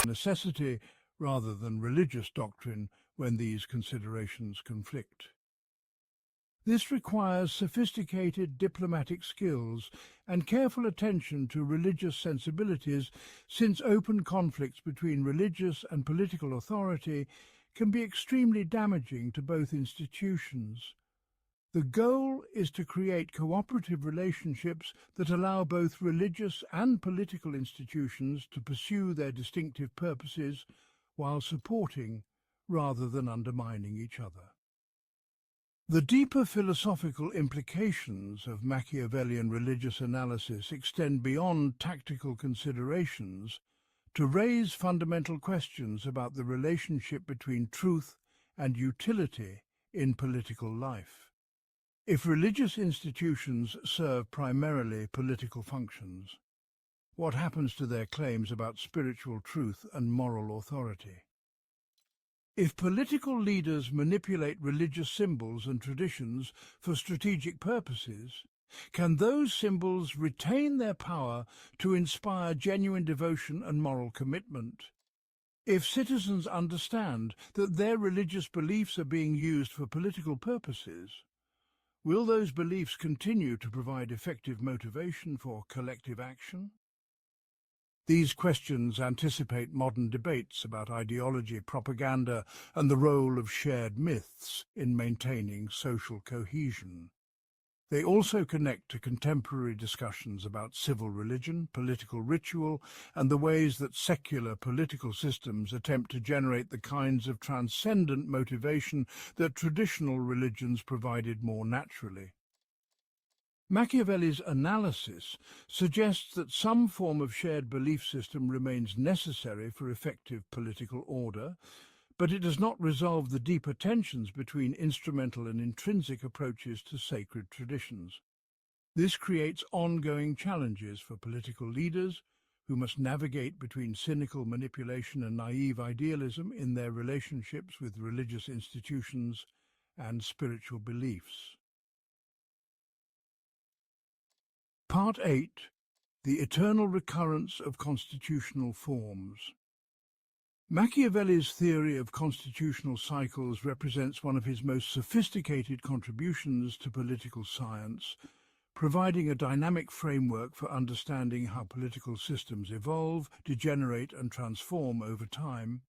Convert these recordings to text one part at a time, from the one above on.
necessity rather than religious doctrine when these considerations conflict. This requires sophisticated diplomatic skills and careful attention to religious sensibilities, since open conflicts between religious and political authority can be extremely damaging to both institutions. The goal is to create cooperative relationships that allow both religious and political institutions to pursue their distinctive purposes while supporting rather than undermining each other. The deeper philosophical implications of Machiavellian religious analysis extend beyond tactical considerations to raise fundamental questions about the relationship between truth and utility in political life. If religious institutions serve primarily political functions, what happens to their claims about spiritual truth and moral authority? If political leaders manipulate religious symbols and traditions for strategic purposes, can those symbols retain their power to inspire genuine devotion and moral commitment? If citizens understand that their religious beliefs are being used for political purposes, will those beliefs continue to provide effective motivation for collective action? These questions anticipate modern debates about ideology, propaganda, and the role of shared myths in maintaining social cohesion. They also connect to contemporary discussions about civil religion, political ritual, and the ways that secular political systems attempt to generate the kinds of transcendent motivation that traditional religions provided more naturally. Machiavelli's analysis suggests that some form of shared belief system remains necessary for effective political order, but it does not resolve the deeper tensions between instrumental and intrinsic approaches to sacred traditions. This creates ongoing challenges for political leaders who must navigate between cynical manipulation and naive idealism in their relationships with religious institutions and spiritual beliefs. Part 8. The Eternal Recurrence of Constitutional Forms. Machiavelli's theory of constitutional cycles represents one of his most sophisticated contributions to political science, providing a dynamic framework for understanding how political systems evolve, degenerate, and transform over time.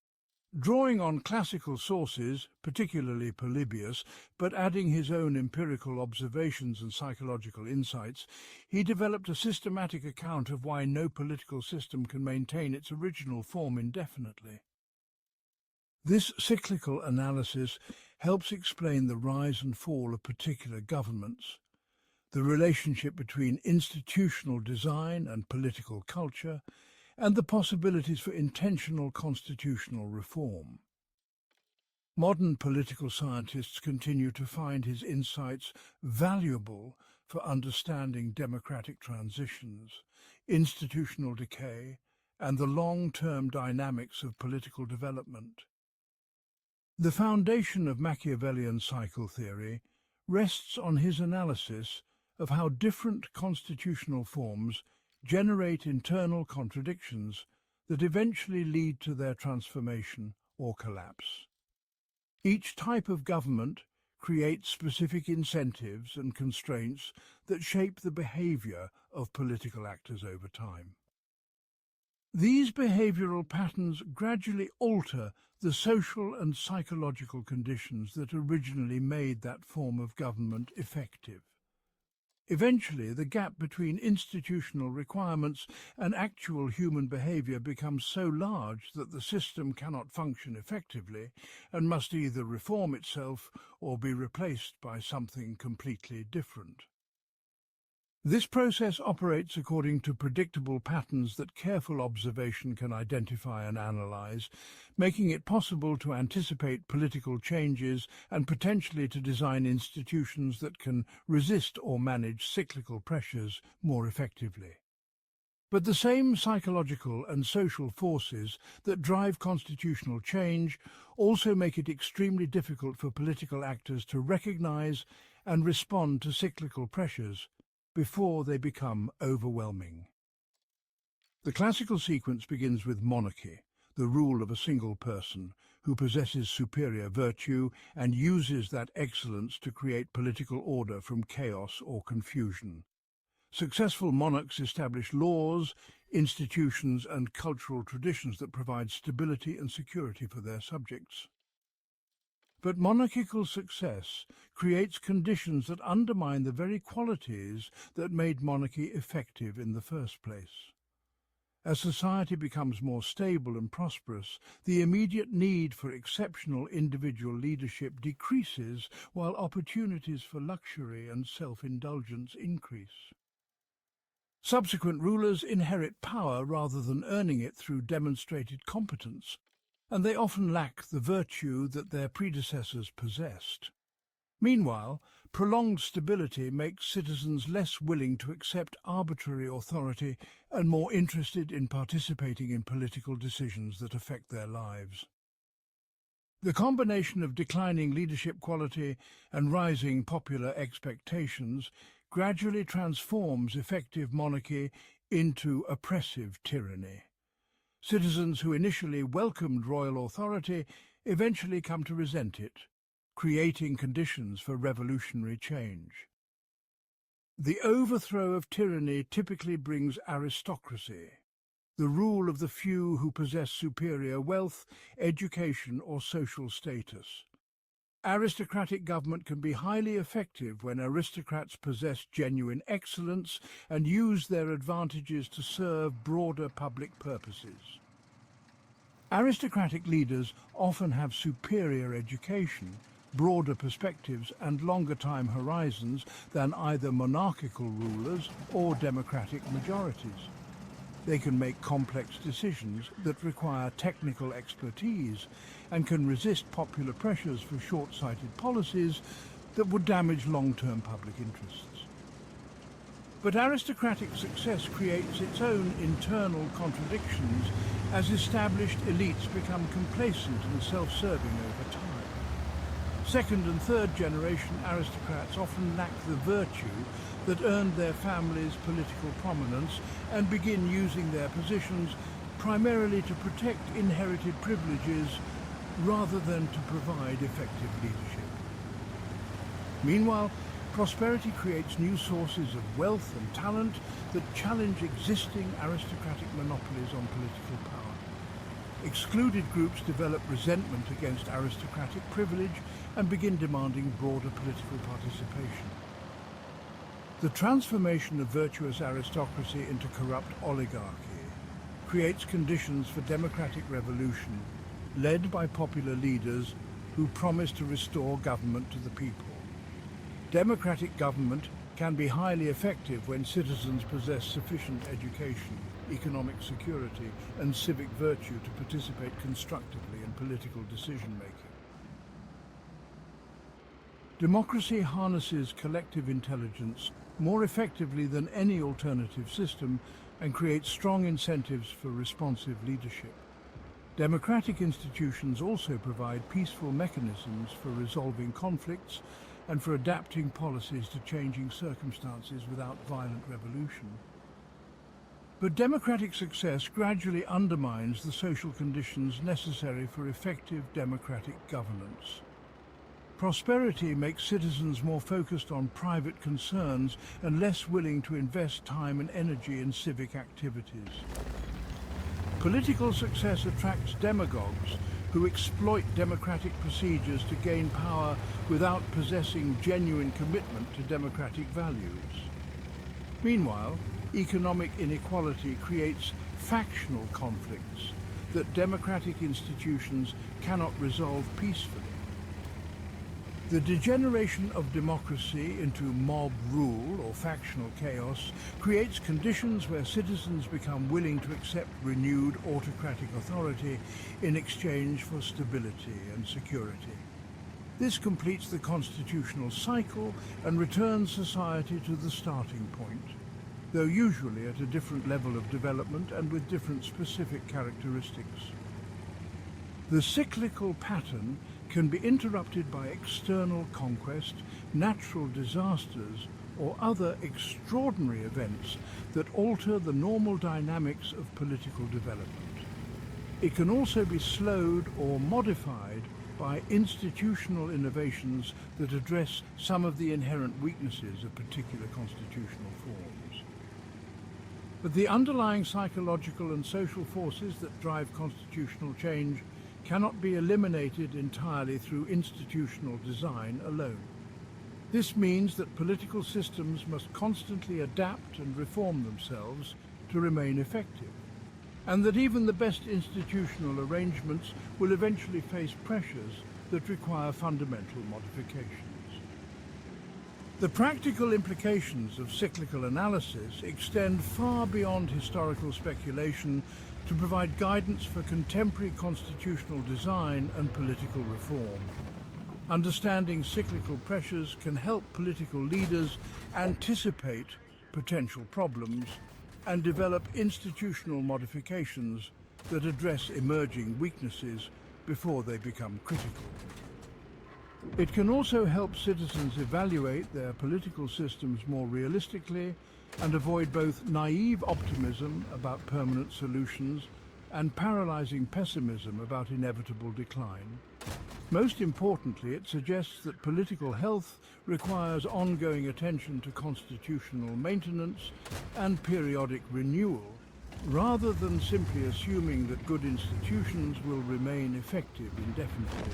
Drawing on classical sources, particularly Polybius, but adding his own empirical observations and psychological insights, he developed a systematic account of why no political system can maintain its original form indefinitely. This cyclical analysis helps explain the rise and fall of particular governments, the relationship between institutional design and political culture, and the possibilities for intentional constitutional reform. Modern political scientists continue to find his insights valuable for understanding democratic transitions, institutional decay, and the long-term dynamics of political development. The foundation of Machiavellian cycle theory rests on his analysis of how different constitutional forms generate internal contradictions that eventually lead to their transformation or collapse. Each type of government creates specific incentives and constraints that shape the behavior of political actors over time. These behavioral patterns gradually alter the social and psychological conditions that originally made that form of government effective. Eventually, the gap between institutional requirements and actual human behavior becomes so large that the system cannot function effectively and must either reform itself or be replaced by something completely different. This process operates according to predictable patterns that careful observation can identify and analyze, making it possible to anticipate political changes and potentially to design institutions that can resist or manage cyclical pressures more effectively. But the same psychological and social forces that drive constitutional change also make it extremely difficult for political actors to recognize and respond to cyclical pressures before they become overwhelming. The classical sequence begins with monarchy, the rule of a single person who possesses superior virtue and uses that excellence to create political order from chaos or confusion. Successful monarchs establish laws, institutions, and cultural traditions that provide stability and security for their subjects. But monarchical success creates conditions that undermine the very qualities that made monarchy effective in the first place. As society becomes more stable and prosperous, the immediate need for exceptional individual leadership decreases while opportunities for luxury and self-indulgence increase. Subsequent rulers inherit power rather than earning it through demonstrated competence, and they often lack the virtue that their predecessors possessed. Meanwhile, prolonged stability makes citizens less willing to accept arbitrary authority and more interested in participating in political decisions that affect their lives. The combination of declining leadership quality and rising popular expectations gradually transforms effective monarchy into oppressive tyranny. Citizens who initially welcomed royal authority eventually come to resent it, creating conditions for revolutionary change. The overthrow of tyranny typically brings aristocracy, the rule of the few who possess superior wealth, education, or social status. Aristocratic government can be highly effective when aristocrats possess genuine excellence and use their advantages to serve broader public purposes. Aristocratic leaders often have superior education, broader perspectives and longer time horizons than either monarchical rulers or democratic majorities. They can make complex decisions that require technical expertise and can resist popular pressures for short-sighted policies that would damage long-term public interests. But aristocratic success creates its own internal contradictions as established elites become complacent and self-serving over time. Second and third generation aristocrats often lack the virtue that earned their families political prominence and begin using their positions primarily to protect inherited privileges rather than to provide effective leadership. Meanwhile, prosperity creates new sources of wealth and talent that challenge existing aristocratic monopolies on political power. Excluded groups develop resentment against aristocratic privilege and begin demanding broader political participation. The transformation of virtuous aristocracy into corrupt oligarchy creates conditions for democratic revolution led by popular leaders who promise to restore government to the people. Democratic government can be highly effective when citizens possess sufficient education, economic security, and civic virtue to participate constructively in political decision-making. Democracy harnesses collective intelligence more effectively than any alternative system and creates strong incentives for responsive leadership. Democratic institutions also provide peaceful mechanisms for resolving conflicts and for adapting policies to changing circumstances without violent revolution. But democratic success gradually undermines the social conditions necessary for effective democratic governance. Prosperity makes citizens more focused on private concerns and less willing to invest time and energy in civic activities. Political success attracts demagogues who exploit democratic procedures to gain power without possessing genuine commitment to democratic values. Meanwhile, economic inequality creates factional conflicts that democratic institutions cannot resolve peacefully. The degeneration of democracy into mob rule or factional chaos creates conditions where citizens become willing to accept renewed autocratic authority in exchange for stability and security. This completes the constitutional cycle and returns society to the starting point, though usually at a different level of development and with different specific characteristics. The cyclical pattern can be interrupted by external conquest, natural disasters, or other extraordinary events that alter the normal dynamics of political development. It can also be slowed or modified by institutional innovations that address some of the inherent weaknesses of particular constitutional forms. But the underlying psychological and social forces that drive constitutional change cannot be eliminated entirely through institutional design alone. This means that political systems must constantly adapt and reform themselves to remain effective, and that even the best institutional arrangements will eventually face pressures that require fundamental modifications. The practical implications of cyclical analysis extend far beyond historical speculation to provide guidance for contemporary constitutional design and political reform. Understanding cyclical pressures can help political leaders anticipate potential problems and develop institutional modifications that address emerging weaknesses before they become critical. It can also help citizens evaluate their political systems more realistically and avoid both naive optimism about permanent solutions and paralyzing pessimism about inevitable decline. Most importantly, it suggests that political health requires ongoing attention to constitutional maintenance and periodic renewal, rather than simply assuming that good institutions will remain effective indefinitely.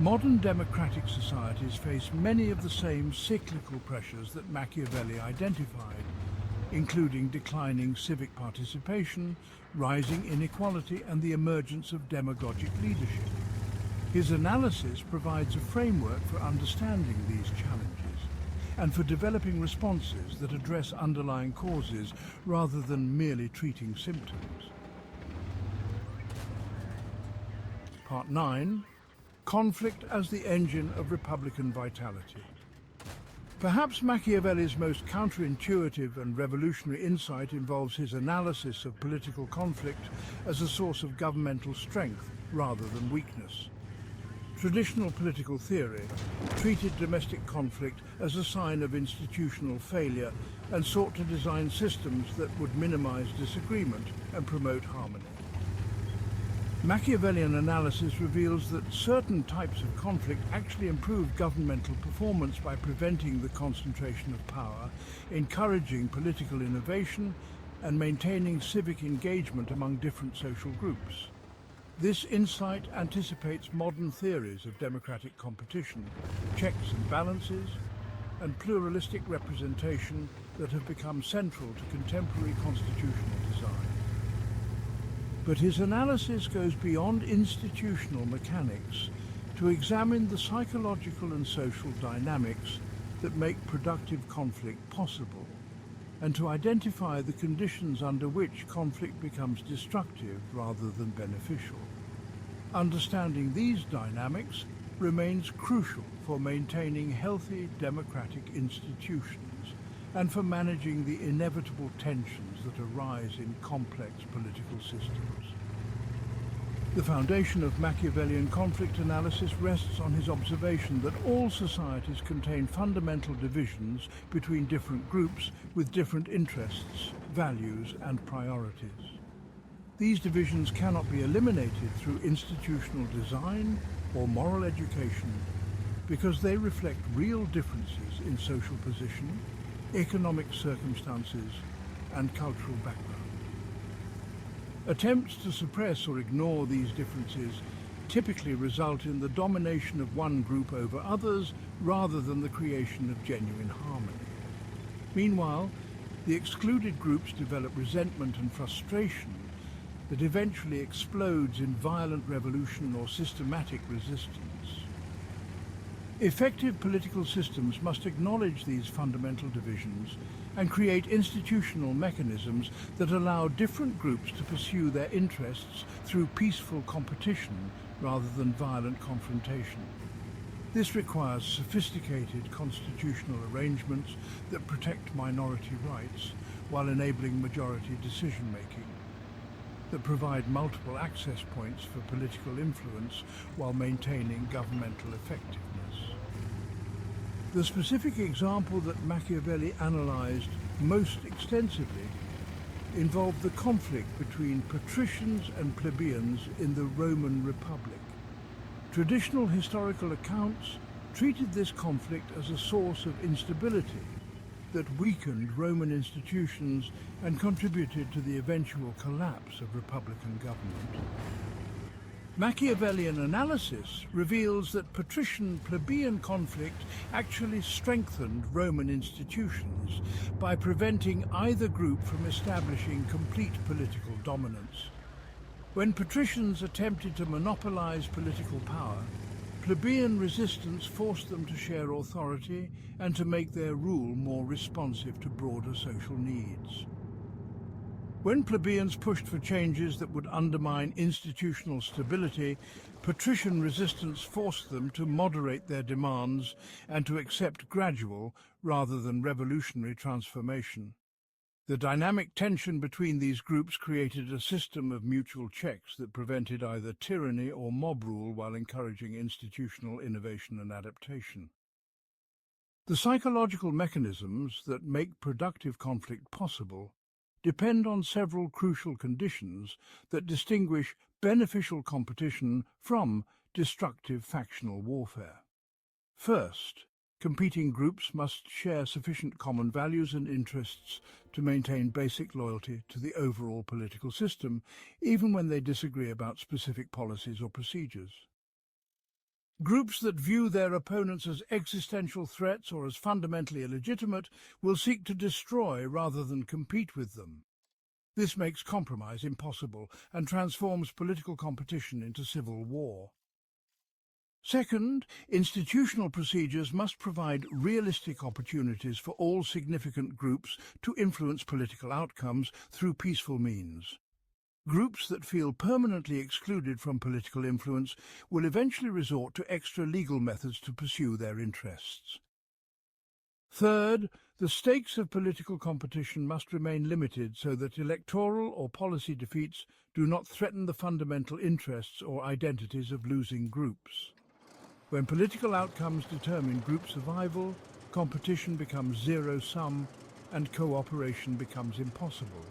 Modern democratic societies face many of the same cyclical pressures that Machiavelli identified, including declining civic participation, rising inequality, and the emergence of demagogic leadership. His analysis provides a framework for understanding these challenges and for developing responses that address underlying causes rather than merely treating symptoms. Part 9. Conflict as the engine of Republican vitality. Perhaps Machiavelli's most counterintuitive and revolutionary insight involves his analysis of political conflict as a source of governmental strength rather than weakness. Traditional political theory treated domestic conflict as a sign of institutional failure and sought to design systems that would minimize disagreement and promote harmony. Machiavellian analysis reveals that certain types of conflict actually improve governmental performance by preventing the concentration of power, encouraging political innovation, and maintaining civic engagement among different social groups. This insight anticipates modern theories of democratic competition, checks and balances, and pluralistic representation that have become central to contemporary constitutional design. But his analysis goes beyond institutional mechanics to examine the psychological and social dynamics that make productive conflict possible, and to identify the conditions under which conflict becomes destructive rather than beneficial. Understanding these dynamics remains crucial for maintaining healthy democratic institutions and for managing the inevitable tensions that arise in complex political systems. The foundation of Machiavellian conflict analysis rests on his observation that all societies contain fundamental divisions between different groups with different interests, values, and priorities. These divisions cannot be eliminated through institutional design or moral education because they reflect real differences in social position, economic circumstances, and cultural background. Attempts to suppress or ignore these differences typically result in the domination of one group over others rather than the creation of genuine harmony. Meanwhile, the excluded groups develop resentment and frustration that eventually explodes in violent revolution or systematic resistance. Effective political systems must acknowledge these fundamental divisions and create institutional mechanisms that allow different groups to pursue their interests through peaceful competition rather than violent confrontation. This requires sophisticated constitutional arrangements that protect minority rights while enabling majority decision-making, that provide multiple access points for political influence while maintaining governmental effectiveness. The specific example that Machiavelli analyzed most extensively involved the conflict between patricians and plebeians in the Roman Republic. Traditional historical accounts treated this conflict as a source of instability that weakened Roman institutions and contributed to the eventual collapse of republican government. Machiavellian analysis reveals that patrician-plebeian conflict actually strengthened Roman institutions by preventing either group from establishing complete political dominance. When patricians attempted to monopolize political power, plebeian resistance forced them to share authority and to make their rule more responsive to broader social needs. When plebeians pushed for changes that would undermine institutional stability, patrician resistance forced them to moderate their demands and to accept gradual rather than revolutionary transformation. The dynamic tension between these groups created a system of mutual checks that prevented either tyranny or mob rule while encouraging institutional innovation and adaptation. The psychological mechanisms that make productive conflict possible depend on several crucial conditions that distinguish beneficial competition from destructive factional warfare. First, competing groups must share sufficient common values and interests to maintain basic loyalty to the overall political system, even when they disagree about specific policies or procedures. Groups that view their opponents as existential threats or as fundamentally illegitimate will seek to destroy rather than compete with them. This makes compromise impossible and transforms political competition into civil war. Second, institutional procedures must provide realistic opportunities for all significant groups to influence political outcomes through peaceful means. Groups that feel permanently excluded from political influence will eventually resort to extra-legal methods to pursue their interests. Third, the stakes of political competition must remain limited so that electoral or policy defeats do not threaten the fundamental interests or identities of losing groups. When political outcomes determine group survival, competition becomes zero-sum and cooperation becomes impossible.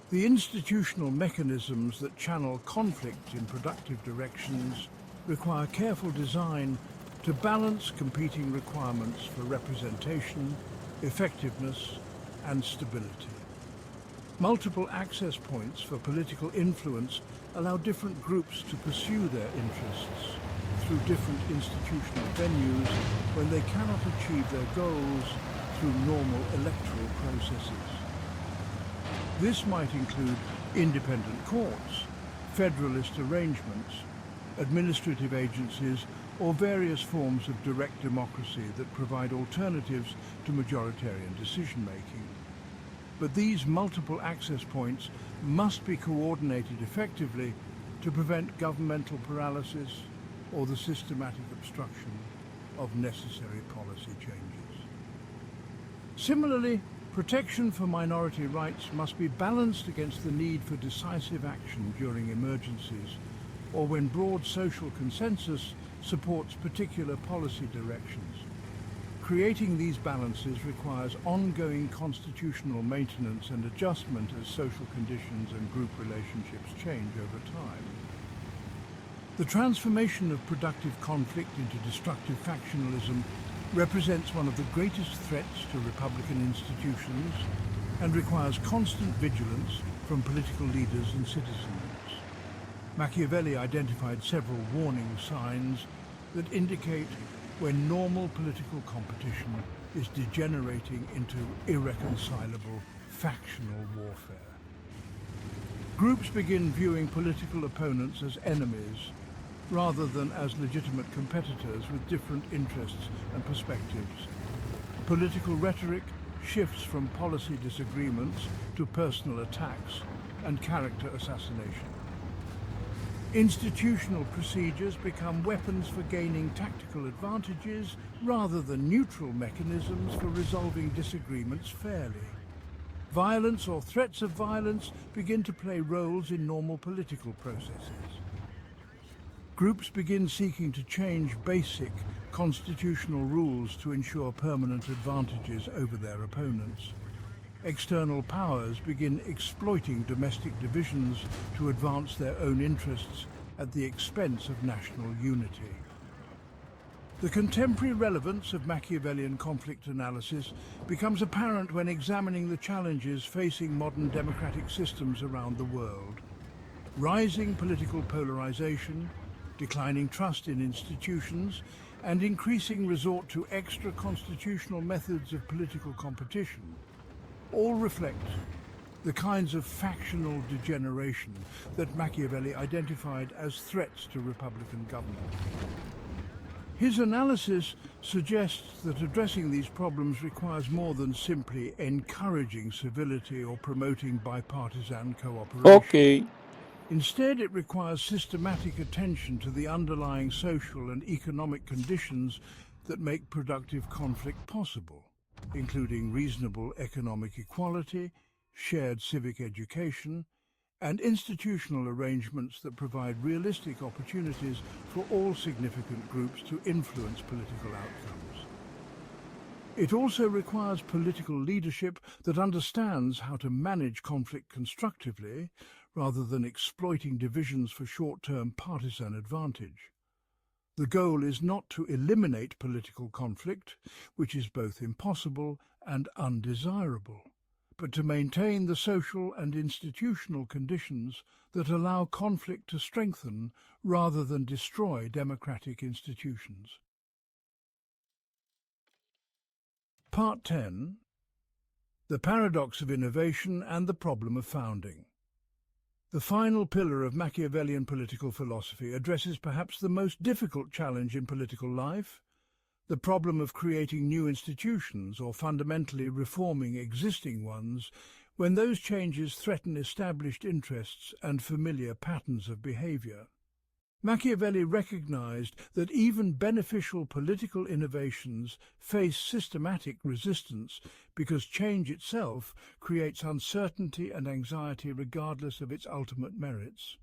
The institutional mechanisms that channel conflict in productive directions require careful design to balance competing requirements for representation, effectiveness, and stability. Multiple access points for political influence allow different groups to pursue their interests through different institutional venues when they cannot achieve their goals through normal electoral processes. This might include independent courts, federalist arrangements, administrative agencies, or various forms of direct democracy that provide alternatives to majoritarian decision-making. But these multiple access points must be coordinated effectively to prevent governmental paralysis or the systematic obstruction of necessary policy changes. Similarly, protection for minority rights must be balanced against the need for decisive action during emergencies or when broad social consensus supports particular policy directions. Creating these balances requires ongoing constitutional maintenance and adjustment as social conditions and group relationships change over time. The transformation of productive conflict into destructive factionalism represents one of the greatest threats to republican institutions and requires constant vigilance from political leaders and citizens. Machiavelli identified several warning signs that indicate when normal political competition is degenerating into irreconcilable factional warfare. Groups begin viewing political opponents as enemies rather than as legitimate competitors with different interests and perspectives. Political rhetoric shifts from policy disagreements to personal attacks and character assassination. Institutional procedures become weapons for gaining tactical advantages rather than neutral mechanisms for resolving disagreements fairly. Violence or threats of violence begin to play roles in normal political processes. Groups begin seeking to change basic constitutional rules to ensure permanent advantages over their opponents. external powers begin exploiting domestic divisions to advance their own interests at the expense of national unity. The contemporary relevance of Machiavellian conflict analysis becomes apparent when examining the challenges facing modern democratic systems around the world. Rising political polarization, declining trust in institutions, and increasing resort to extra-constitutional methods of political competition all reflect the kinds of factional degeneration that Machiavelli identified as threats to Republican government. His analysis suggests that addressing these problems requires more than simply encouraging civility or promoting bipartisan cooperation. Okay. Instead, it requires systematic attention to the underlying social and economic conditions that make productive conflict possible, including reasonable economic equality, shared civic education, and institutional arrangements that provide realistic opportunities for all significant groups to influence political outcomes. It also requires political leadership that understands how to manage conflict constructively rather than exploiting divisions for short-term partisan advantage. The goal is not to eliminate political conflict, which is both impossible and undesirable, but to maintain the social and institutional conditions that allow conflict to strengthen rather than destroy democratic institutions. Part 10. The Paradox of Innovation and the Problem of Founding. The final pillar of Machiavellian political philosophy addresses perhaps the most difficult challenge in political life, the problem of creating new institutions or fundamentally reforming existing ones when those changes threaten established interests and familiar patterns of behavior. Machiavelli recognized that even beneficial political innovations face systematic resistance because change itself creates uncertainty and anxiety regardless of its ultimate merits.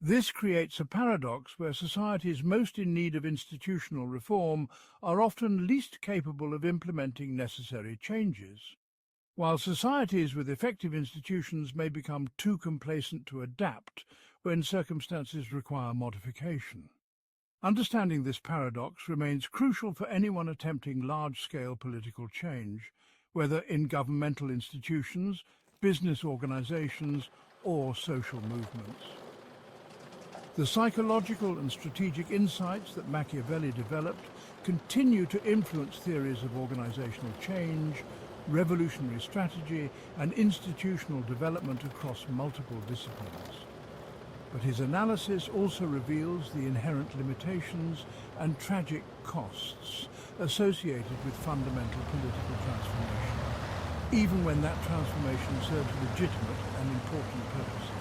This creates a paradox where societies most in need of institutional reform are often least capable of implementing necessary changes, while societies with effective institutions may become too complacent to adapt when circumstances require modification. Understanding this paradox remains crucial for anyone attempting large-scale political change, whether in governmental institutions, business organizations, or social movements. The psychological and strategic insights that Machiavelli developed continue to influence theories of organizational change, revolutionary strategy, and institutional development across multiple disciplines. But his analysis also reveals the inherent limitations and tragic costs associated with fundamental political transformation, even when that transformation serves legitimate and important purposes.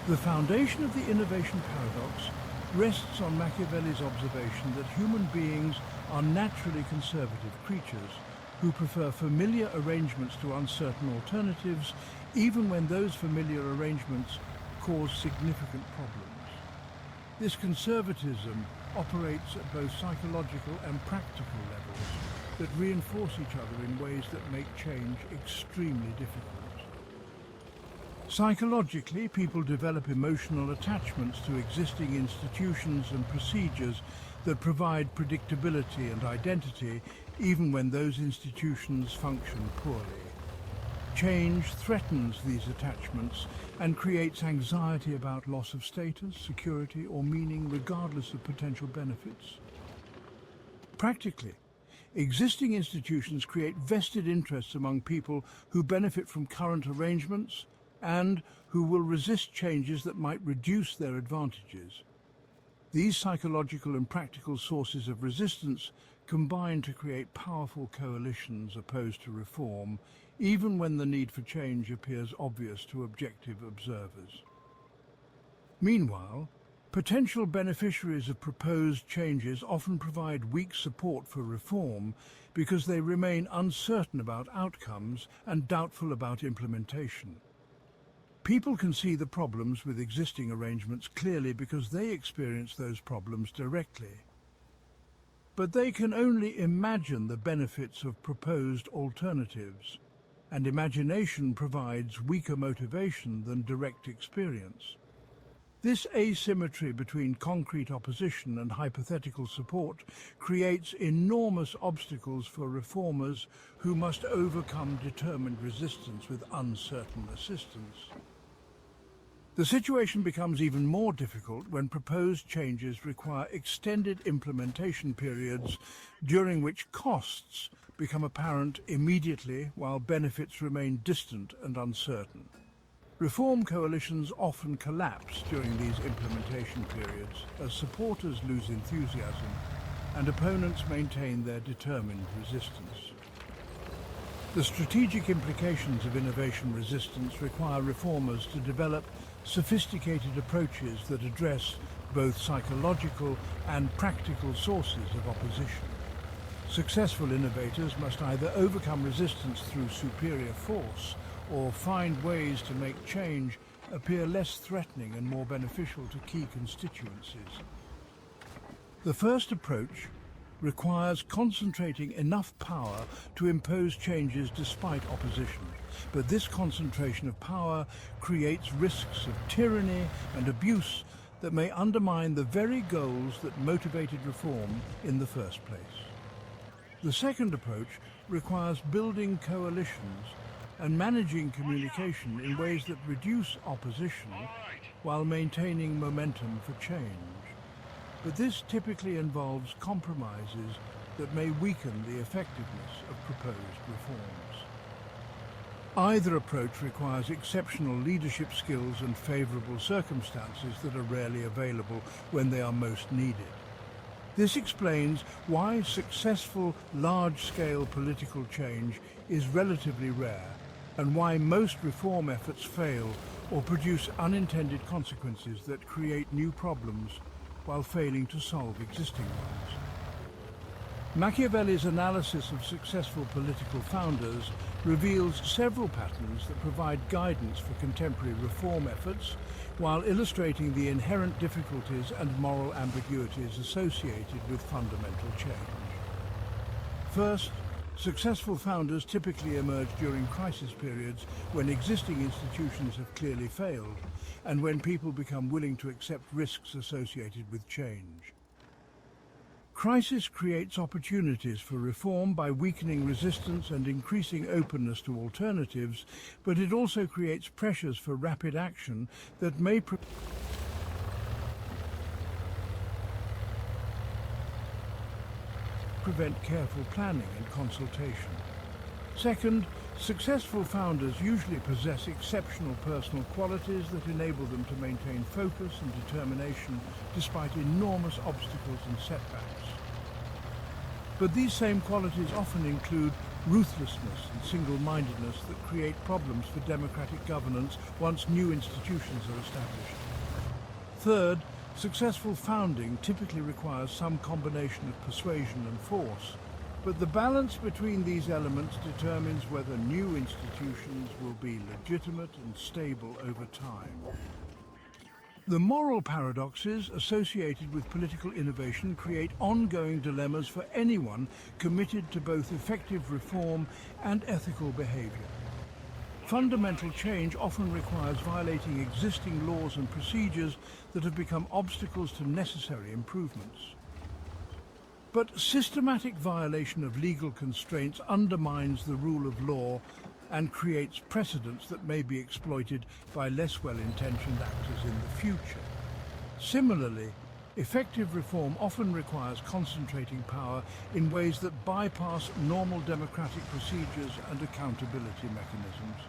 The foundation of the innovation paradox rests on Machiavelli's observation that human beings are naturally conservative creatures who prefer familiar arrangements to uncertain alternatives, even when those familiar arrangements cause significant problems. This conservatism operates at both psychological and practical levels that reinforce each other in ways that make change extremely difficult. Psychologically, people develop emotional attachments to existing institutions and procedures that provide predictability and identity, even when those institutions function poorly. Change threatens these attachments and creates anxiety about loss of status, security, or meaning, regardless of potential benefits. Practically, existing institutions create vested interests among people who benefit from current arrangements and who will resist changes that might reduce their advantages. These psychological and practical sources of resistance combine to create powerful coalitions opposed to reform, even when the need for change appears obvious to objective observers. Meanwhile, potential beneficiaries of proposed changes often provide weak support for reform because they remain uncertain about outcomes and doubtful about implementation. People can see the problems with existing arrangements clearly because they experience those problems directly. but they can only imagine the benefits of proposed alternatives, and imagination provides weaker motivation than direct experience. This asymmetry between concrete opposition and hypothetical support creates enormous obstacles for reformers who must overcome determined resistance with uncertain assistance. The situation becomes even more difficult when proposed changes require extended implementation periods during which costs become apparent immediately while benefits remain distant and uncertain. Reform coalitions often collapse during these implementation periods as supporters lose enthusiasm and opponents maintain their determined resistance. The strategic implications of innovation resistance require reformers to develop sophisticated approaches that address both psychological and practical sources of opposition. Successful innovators must either overcome resistance through superior force or find ways to make change appear less threatening and more beneficial to key constituencies. The first approach requires concentrating enough power to impose changes despite opposition, but this concentration of power creates risks of tyranny and abuse that may undermine the very goals that motivated reform in the first place. The second approach requires building coalitions and managing communication in ways that reduce opposition while maintaining momentum for change. But this typically involves compromises that may weaken the effectiveness of proposed reforms. Either approach requires exceptional leadership skills and favorable circumstances that are rarely available when they are most needed. This explains why successful large-scale political change is relatively rare and why most reform efforts fail or produce unintended consequences that create new problems while failing to solve existing ones. Machiavelli's analysis of successful political founders reveals several patterns that provide guidance for contemporary reform efforts while illustrating the inherent difficulties and moral ambiguities associated with fundamental change. First, successful founders typically emerge during crisis periods when existing institutions have clearly failed and when people become willing to accept risks associated with change. Crisis creates opportunities for reform by weakening resistance and increasing openness to alternatives, but it also creates pressures for rapid action that may prevent careful planning and consultation. Second, successful founders usually possess exceptional personal qualities that enable them to maintain focus and determination despite enormous obstacles and setbacks. But these same qualities often include ruthlessness and single-mindedness that create problems for democratic governance once new institutions are established. Third, successful founding typically requires some combination of persuasion and force, but the balance between these elements determines whether new institutions will be legitimate and stable over time. The moral paradoxes associated with political innovation create ongoing dilemmas for anyone committed to both effective reform and ethical behavior. Fundamental change often requires violating existing laws and procedures that have become obstacles to necessary improvements. But systematic violation of legal constraints undermines the rule of law and creates precedents that may be exploited by less well-intentioned actors in the future. Similarly, effective reform often requires concentrating power in ways that bypass normal democratic procedures and accountability mechanisms.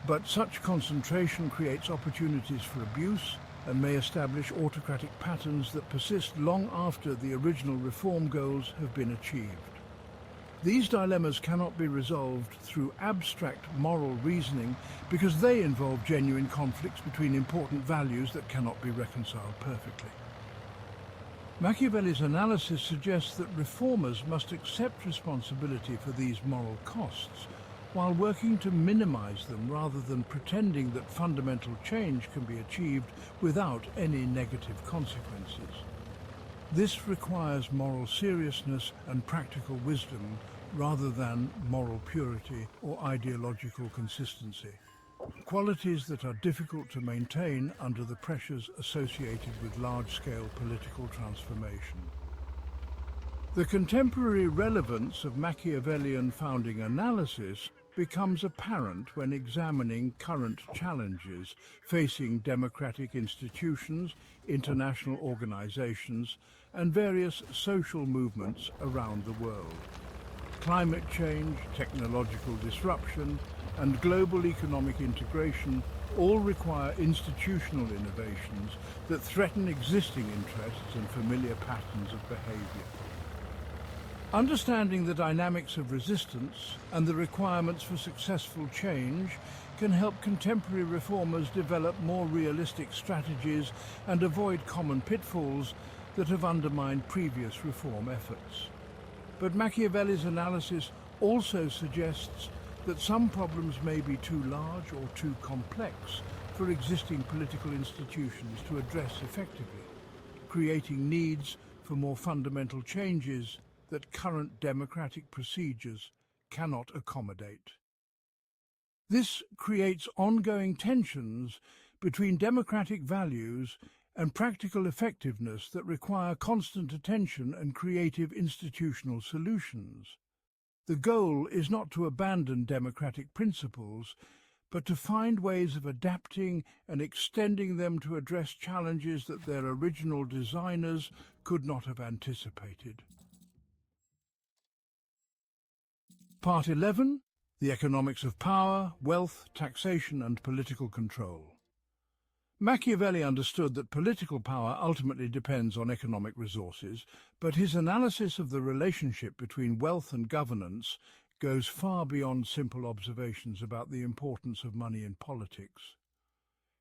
But such concentration creates opportunities for abuse and may establish autocratic patterns that persist long after the original reform goals have been achieved. These dilemmas cannot be resolved through abstract moral reasoning because they involve genuine conflicts between important values that cannot be reconciled perfectly. Machiavelli's analysis suggests that reformers must accept responsibility for these moral costs while working to minimize them rather than pretending that fundamental change can be achieved without any negative consequences. This requires moral seriousness and practical wisdom rather than moral purity or ideological consistency, qualities that are difficult to maintain under the pressures associated with large-scale political transformation. The contemporary relevance of Machiavellian founding analysis becomes apparent when examining current challenges facing democratic institutions, international organizations, and various social movements around the world. Climate change, technological disruption, and global economic integration all require institutional innovations that threaten existing interests and familiar patterns of behavior. Understanding the dynamics of resistance and the requirements for successful change can help contemporary reformers develop more realistic strategies and avoid common pitfalls that have undermined previous reform efforts. But Machiavelli's analysis also suggests that some problems may be too large or too complex for existing political institutions to address effectively, creating needs for more fundamental changes that current democratic procedures cannot accommodate. This creates ongoing tensions between democratic values and practical effectiveness that require constant attention and creative institutional solutions. The goal is not to abandon democratic principles, but to find ways of adapting and extending them to address challenges that their original designers could not have anticipated. Part 11. The Economics of Power, Wealth, Taxation and Political Control. Machiavelli understood that political power ultimately depends on economic resources, but his analysis of the relationship between wealth and governance goes far beyond simple observations about the importance of money in politics.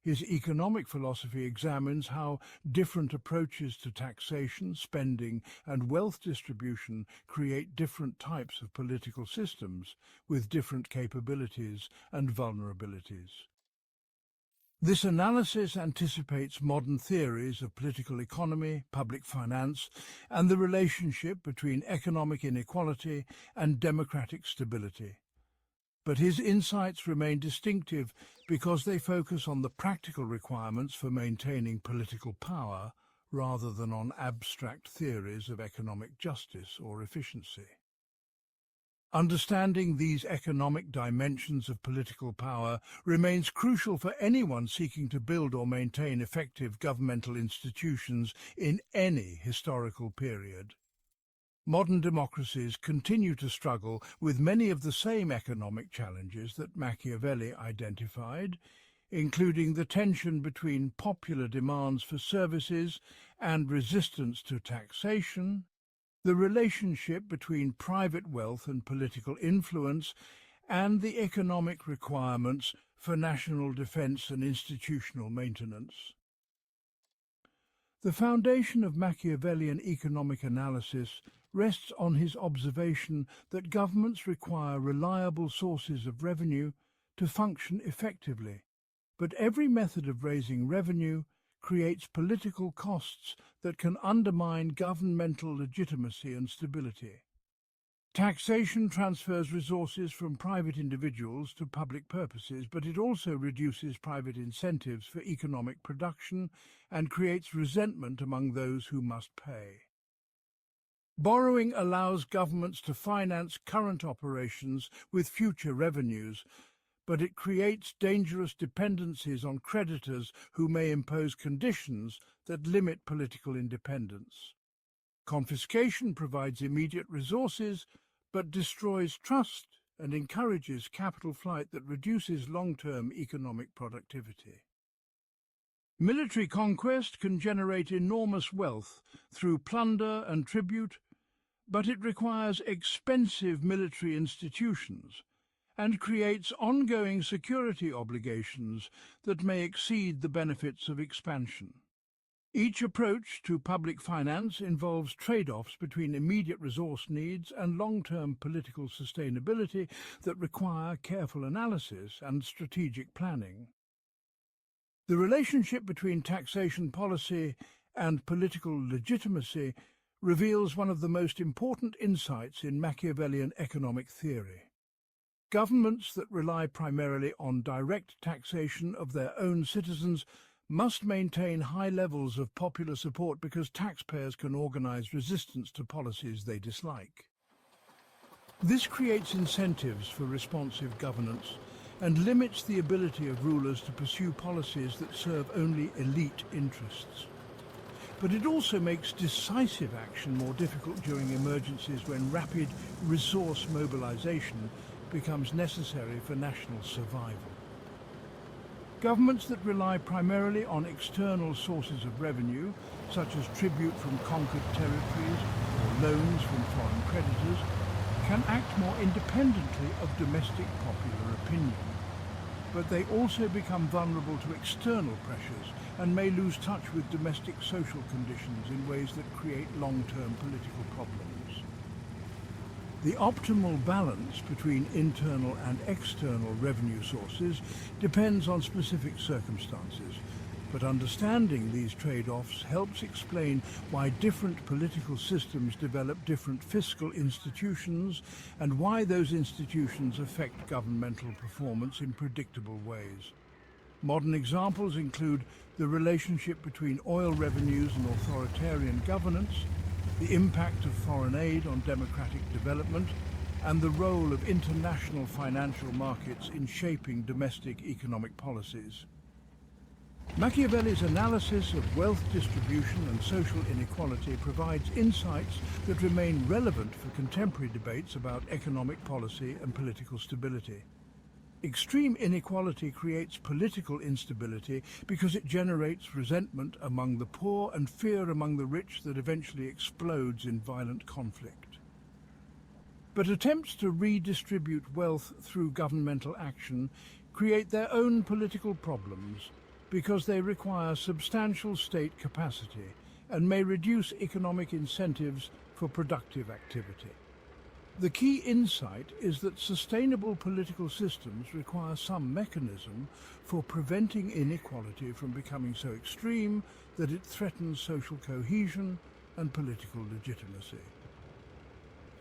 His economic philosophy examines how different approaches to taxation, spending, and wealth distribution create different types of political systems with different capabilities and vulnerabilities. This analysis anticipates modern theories of political economy, public finance, and the relationship between economic inequality and democratic stability. But his insights remain distinctive because they focus on the practical requirements for maintaining political power rather than on abstract theories of economic justice or efficiency. Understanding these economic dimensions of political power remains crucial for anyone seeking to build or maintain effective governmental institutions in any historical period. Modern democracies continue to struggle with many of the same economic challenges that Machiavelli identified, including the tension between popular demands for services and resistance to taxation, the relationship between private wealth and political influence, and the economic requirements for national defense and institutional maintenance. The foundation of Machiavellian economic analysis rests on his observation that governments require reliable sources of revenue to function effectively, but every method of raising revenue creates political costs that can undermine governmental legitimacy and stability. Taxation transfers resources from private individuals to public purposes, but it also reduces private incentives for economic production and creates resentment among those who must pay. Borrowing allows governments to finance current operations with future revenues, but it creates dangerous dependencies on creditors who may impose conditions that limit political independence. Confiscation provides immediate resources, but destroys trust and encourages capital flight that reduces long-term economic productivity. Military conquest can generate enormous wealth through plunder and tribute, but it requires expensive military institutions and creates ongoing security obligations that may exceed the benefits of expansion. Each approach to public finance involves trade-offs between immediate resource needs and long-term political sustainability that require careful analysis and strategic planning. The relationship between taxation policy and political legitimacy reveals one of the most important insights in Machiavellian economic theory. Governments that rely primarily on direct taxation of their own citizens must maintain high levels of popular support because taxpayers can organize resistance to policies they dislike. This creates incentives for responsive governance and limits the ability of rulers to pursue policies that serve only elite interests. But it also makes decisive action more difficult during emergencies when rapid resource mobilization becomes necessary for national survival. Governments that rely primarily on external sources of revenue, such as tribute from conquered territories or loans from foreign creditors, can act more independently of domestic popular opinion. But they also become vulnerable to external pressures and may lose touch with domestic social conditions in ways that create long-term political problems. The optimal balance between internal and external revenue sources depends on specific circumstances, but understanding these trade-offs helps explain why different political systems develop different fiscal institutions and why those institutions affect governmental performance in predictable ways. Modern examples include the relationship between oil revenues and authoritarian governance, the impact of foreign aid on democratic development, and the role of international financial markets in shaping domestic economic policies. Machiavelli's analysis of wealth distribution and social inequality provides insights that remain relevant for contemporary debates about economic policy and political stability. Extreme inequality creates political instability because it generates resentment among the poor and fear among the rich that eventually explodes in violent conflict. But attempts to redistribute wealth through governmental action create their own political problems because they require substantial state capacity and may reduce economic incentives for productive activity. The key insight is that sustainable political systems require some mechanism for preventing inequality from becoming so extreme that it threatens social cohesion and political legitimacy.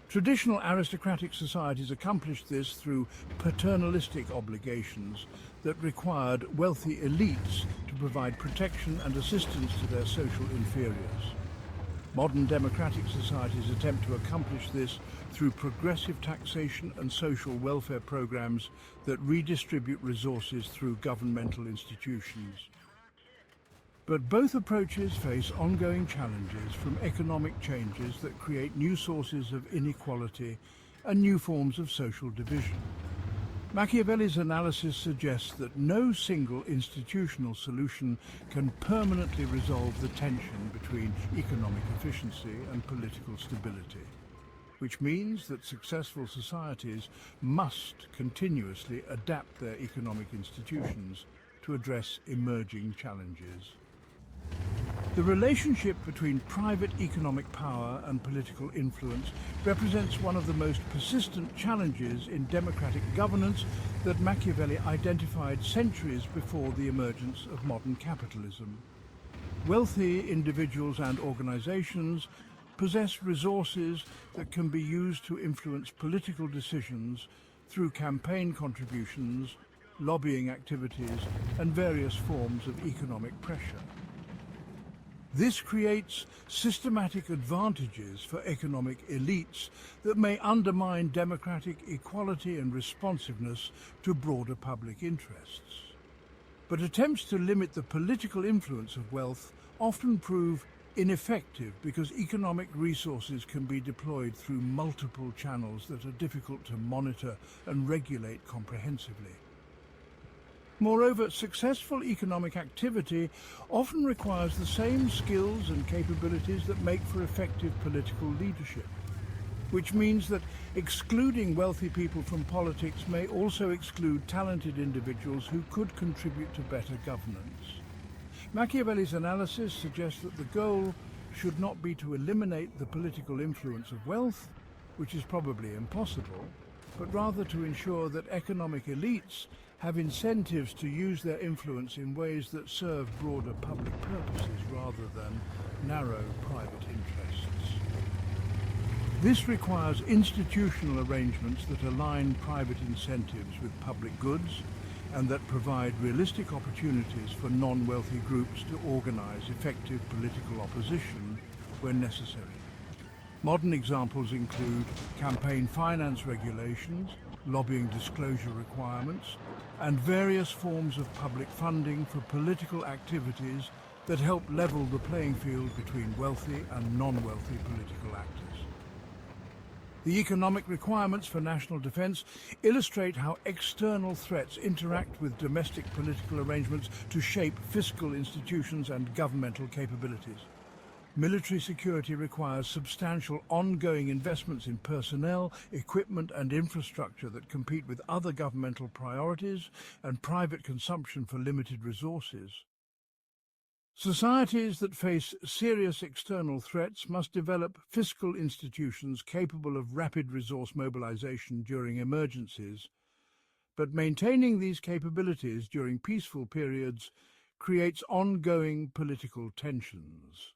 Traditional aristocratic societies accomplished this through paternalistic obligations that required wealthy elites to provide protection and assistance to their social inferiors. Modern democratic societies attempt to accomplish this through progressive taxation and social welfare programs that redistribute resources through governmental institutions. But both approaches face ongoing challenges from economic changes that create new sources of inequality and new forms of social division. Machiavelli's analysis suggests that no single institutional solution can permanently resolve the tension between economic efficiency and political stability, which means that successful societies must continuously adapt their economic institutions to address emerging challenges. The relationship between private economic power and political influence represents one of the most persistent challenges in democratic governance that Machiavelli identified centuries before the emergence of modern capitalism. Wealthy individuals and organizations possess resources that can be used to influence political decisions through campaign contributions, lobbying activities, and various forms of economic pressure. This creates systematic advantages for economic elites that may undermine democratic equality and responsiveness to broader public interests. But attempts to limit the political influence of wealth often prove ineffective because economic resources can be deployed through multiple channels that are difficult to monitor and regulate comprehensively. Moreover, successful economic activity often requires the same skills and capabilities that make for effective political leadership, which means that excluding wealthy people from politics may also exclude talented individuals who could contribute to better governance. Machiavelli's analysis suggests that the goal should not be to eliminate the political influence of wealth, which is probably impossible, but rather to ensure that economic elites have incentives to use their influence in ways that serve broader public purposes rather than narrow private interests. This requires institutional arrangements that align private incentives with public goods and that provide realistic opportunities for non-wealthy groups to organize effective political opposition when necessary. Modern examples include campaign finance regulations, lobbying disclosure requirements, and various forms of public funding for political activities that help level the playing field between wealthy and non-wealthy political actors. The economic requirements for national defence illustrate how external threats interact with domestic political arrangements to shape fiscal institutions and governmental capabilities. Military security requires substantial ongoing investments in personnel, equipment and infrastructure that compete with other governmental priorities and private consumption for limited resources. Societies that face serious external threats must develop fiscal institutions capable of rapid resource mobilization during emergencies, but maintaining these capabilities during peaceful periods creates ongoing political tensions.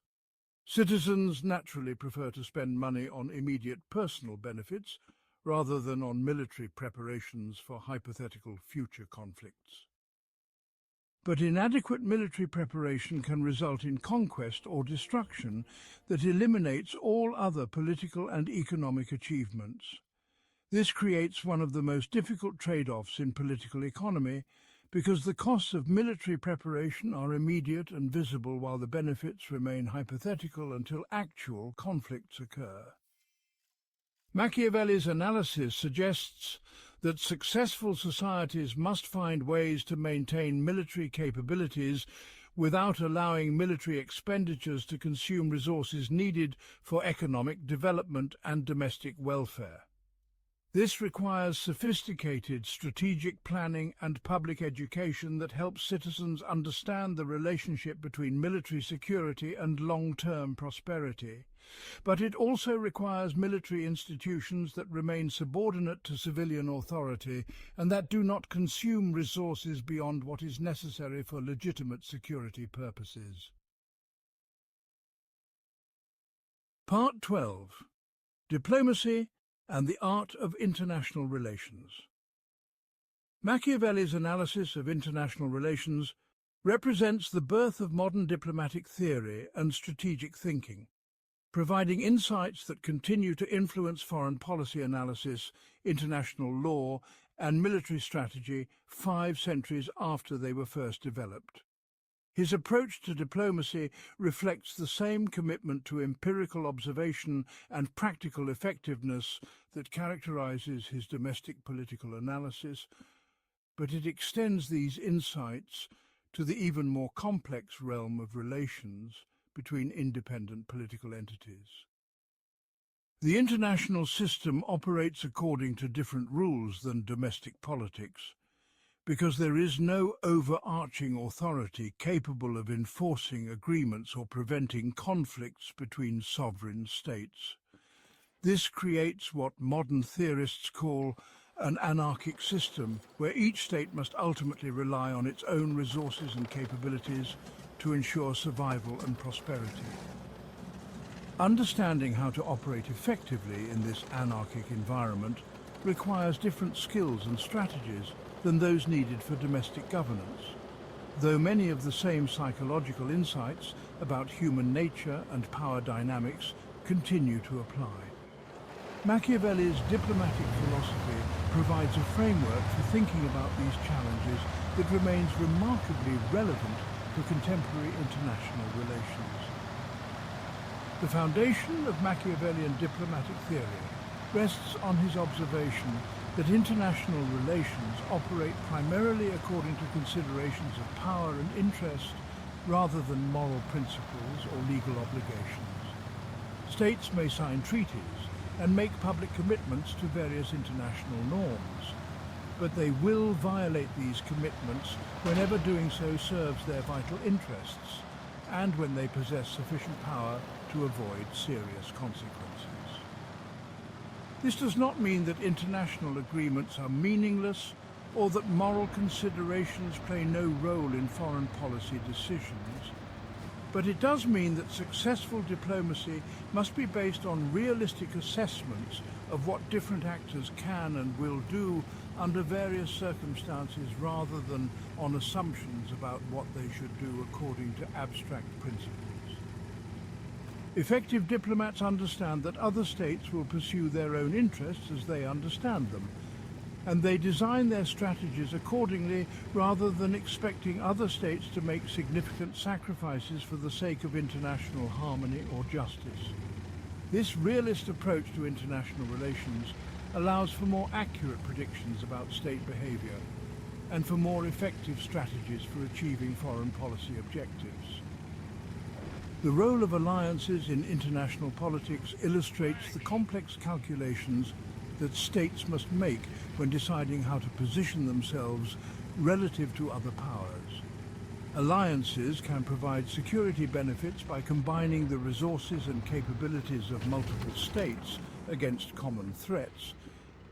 Citizens naturally prefer to spend money on immediate personal benefits rather than on military preparations for hypothetical future conflicts. But inadequate military preparation can result in conquest or destruction that eliminates all other political and economic achievements. This creates one of the most difficult trade-offs in political economy because the costs of military preparation are immediate and visible while the benefits remain hypothetical until actual conflicts occur. Machiavelli's analysis suggests that successful societies must find ways to maintain military capabilities without allowing military expenditures to consume resources needed for economic development and domestic welfare. This requires sophisticated strategic planning and public education that helps citizens understand the relationship between military security and long-term prosperity. But it also requires military institutions that remain subordinate to civilian authority and that do not consume resources beyond what is necessary for legitimate security purposes. Part 12. Diplomacy and the Art of International Relations. Machiavelli's analysis of international relations represents the birth of modern diplomatic theory and strategic thinking, providing insights that continue to influence foreign policy analysis, international law, and military strategy 5 centuries after they were first developed. His approach to diplomacy reflects the same commitment to empirical observation and practical effectiveness that characterizes his domestic political analysis, but it extends these insights to the even more complex realm of relations between independent political entities. The international system operates according to different rules than domestic politics, because there is no overarching authority capable of enforcing agreements or preventing conflicts between sovereign states. This creates what modern theorists call an anarchic system, where each state must ultimately rely on its own resources and capabilities to ensure survival and prosperity. Understanding how to operate effectively in this anarchic environment requires different skills and strategies than those needed for domestic governance, though many of the same psychological insights about human nature and power dynamics continue to apply. Machiavelli's diplomatic philosophy provides a framework for thinking about these challenges that remains remarkably relevant for contemporary international relations. The foundation of Machiavellian diplomatic theory rests on his observation that international relations operate primarily according to considerations of power and interest rather than moral principles or legal obligations. States may sign treaties and make public commitments to various international norms, but they will violate these commitments whenever doing so serves their vital interests and when they possess sufficient power to avoid serious consequences. This does not mean that international agreements are meaningless or that moral considerations play no role in foreign policy decisions. But it does mean that successful diplomacy must be based on realistic assessments of what different actors can and will do under various circumstances rather than on assumptions about what they should do according to abstract principles. Effective diplomats understand that other states will pursue their own interests as they understand them, and they design their strategies accordingly rather than expecting other states to make significant sacrifices for the sake of international harmony or justice. This realist approach to international relations allows for more accurate predictions about state behavior and for more effective strategies for achieving foreign policy objectives. The role of alliances in international politics illustrates the complex calculations that states must make when deciding how to position themselves relative to other powers. Alliances can provide security benefits by combining the resources and capabilities of multiple states against common threats,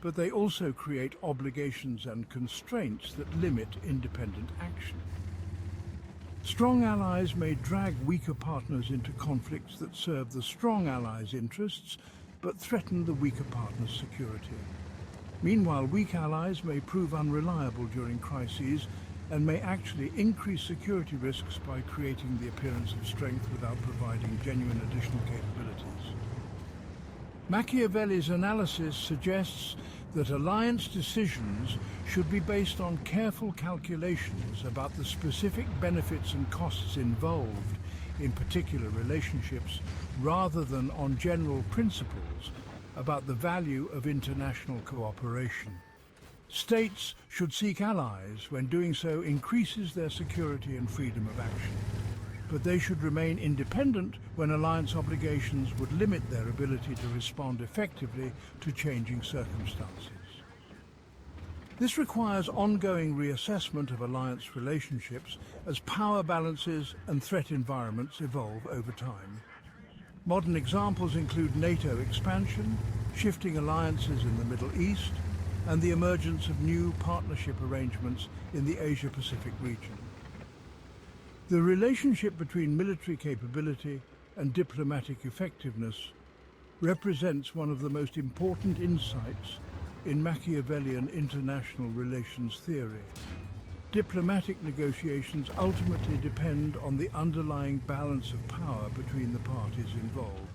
but they also create obligations and constraints that limit independent action. Strong allies may drag weaker partners into conflicts that serve the strong allies' interests but threaten the weaker partner's security. Meanwhile, weak allies may prove unreliable during crises and may actually increase security risks by creating the appearance of strength without providing genuine additional capabilities. Machiavelli's analysis suggests that alliance decisions should be based on careful calculations about the specific benefits and costs involved in particular relationships rather than on general principles about the value of international cooperation. States should seek allies when doing so increases their security and freedom of action, but they should remain independent when alliance obligations would limit their ability to respond effectively to changing circumstances. This requires ongoing reassessment of alliance relationships as power balances and threat environments evolve over time. Modern examples include NATO expansion, shifting alliances in the Middle East, and the emergence of new partnership arrangements in the Asia-Pacific region. The relationship between military capability and diplomatic effectiveness represents one of the most important insights in Machiavellian international relations theory. Diplomatic negotiations ultimately depend on the underlying balance of power between the parties involved,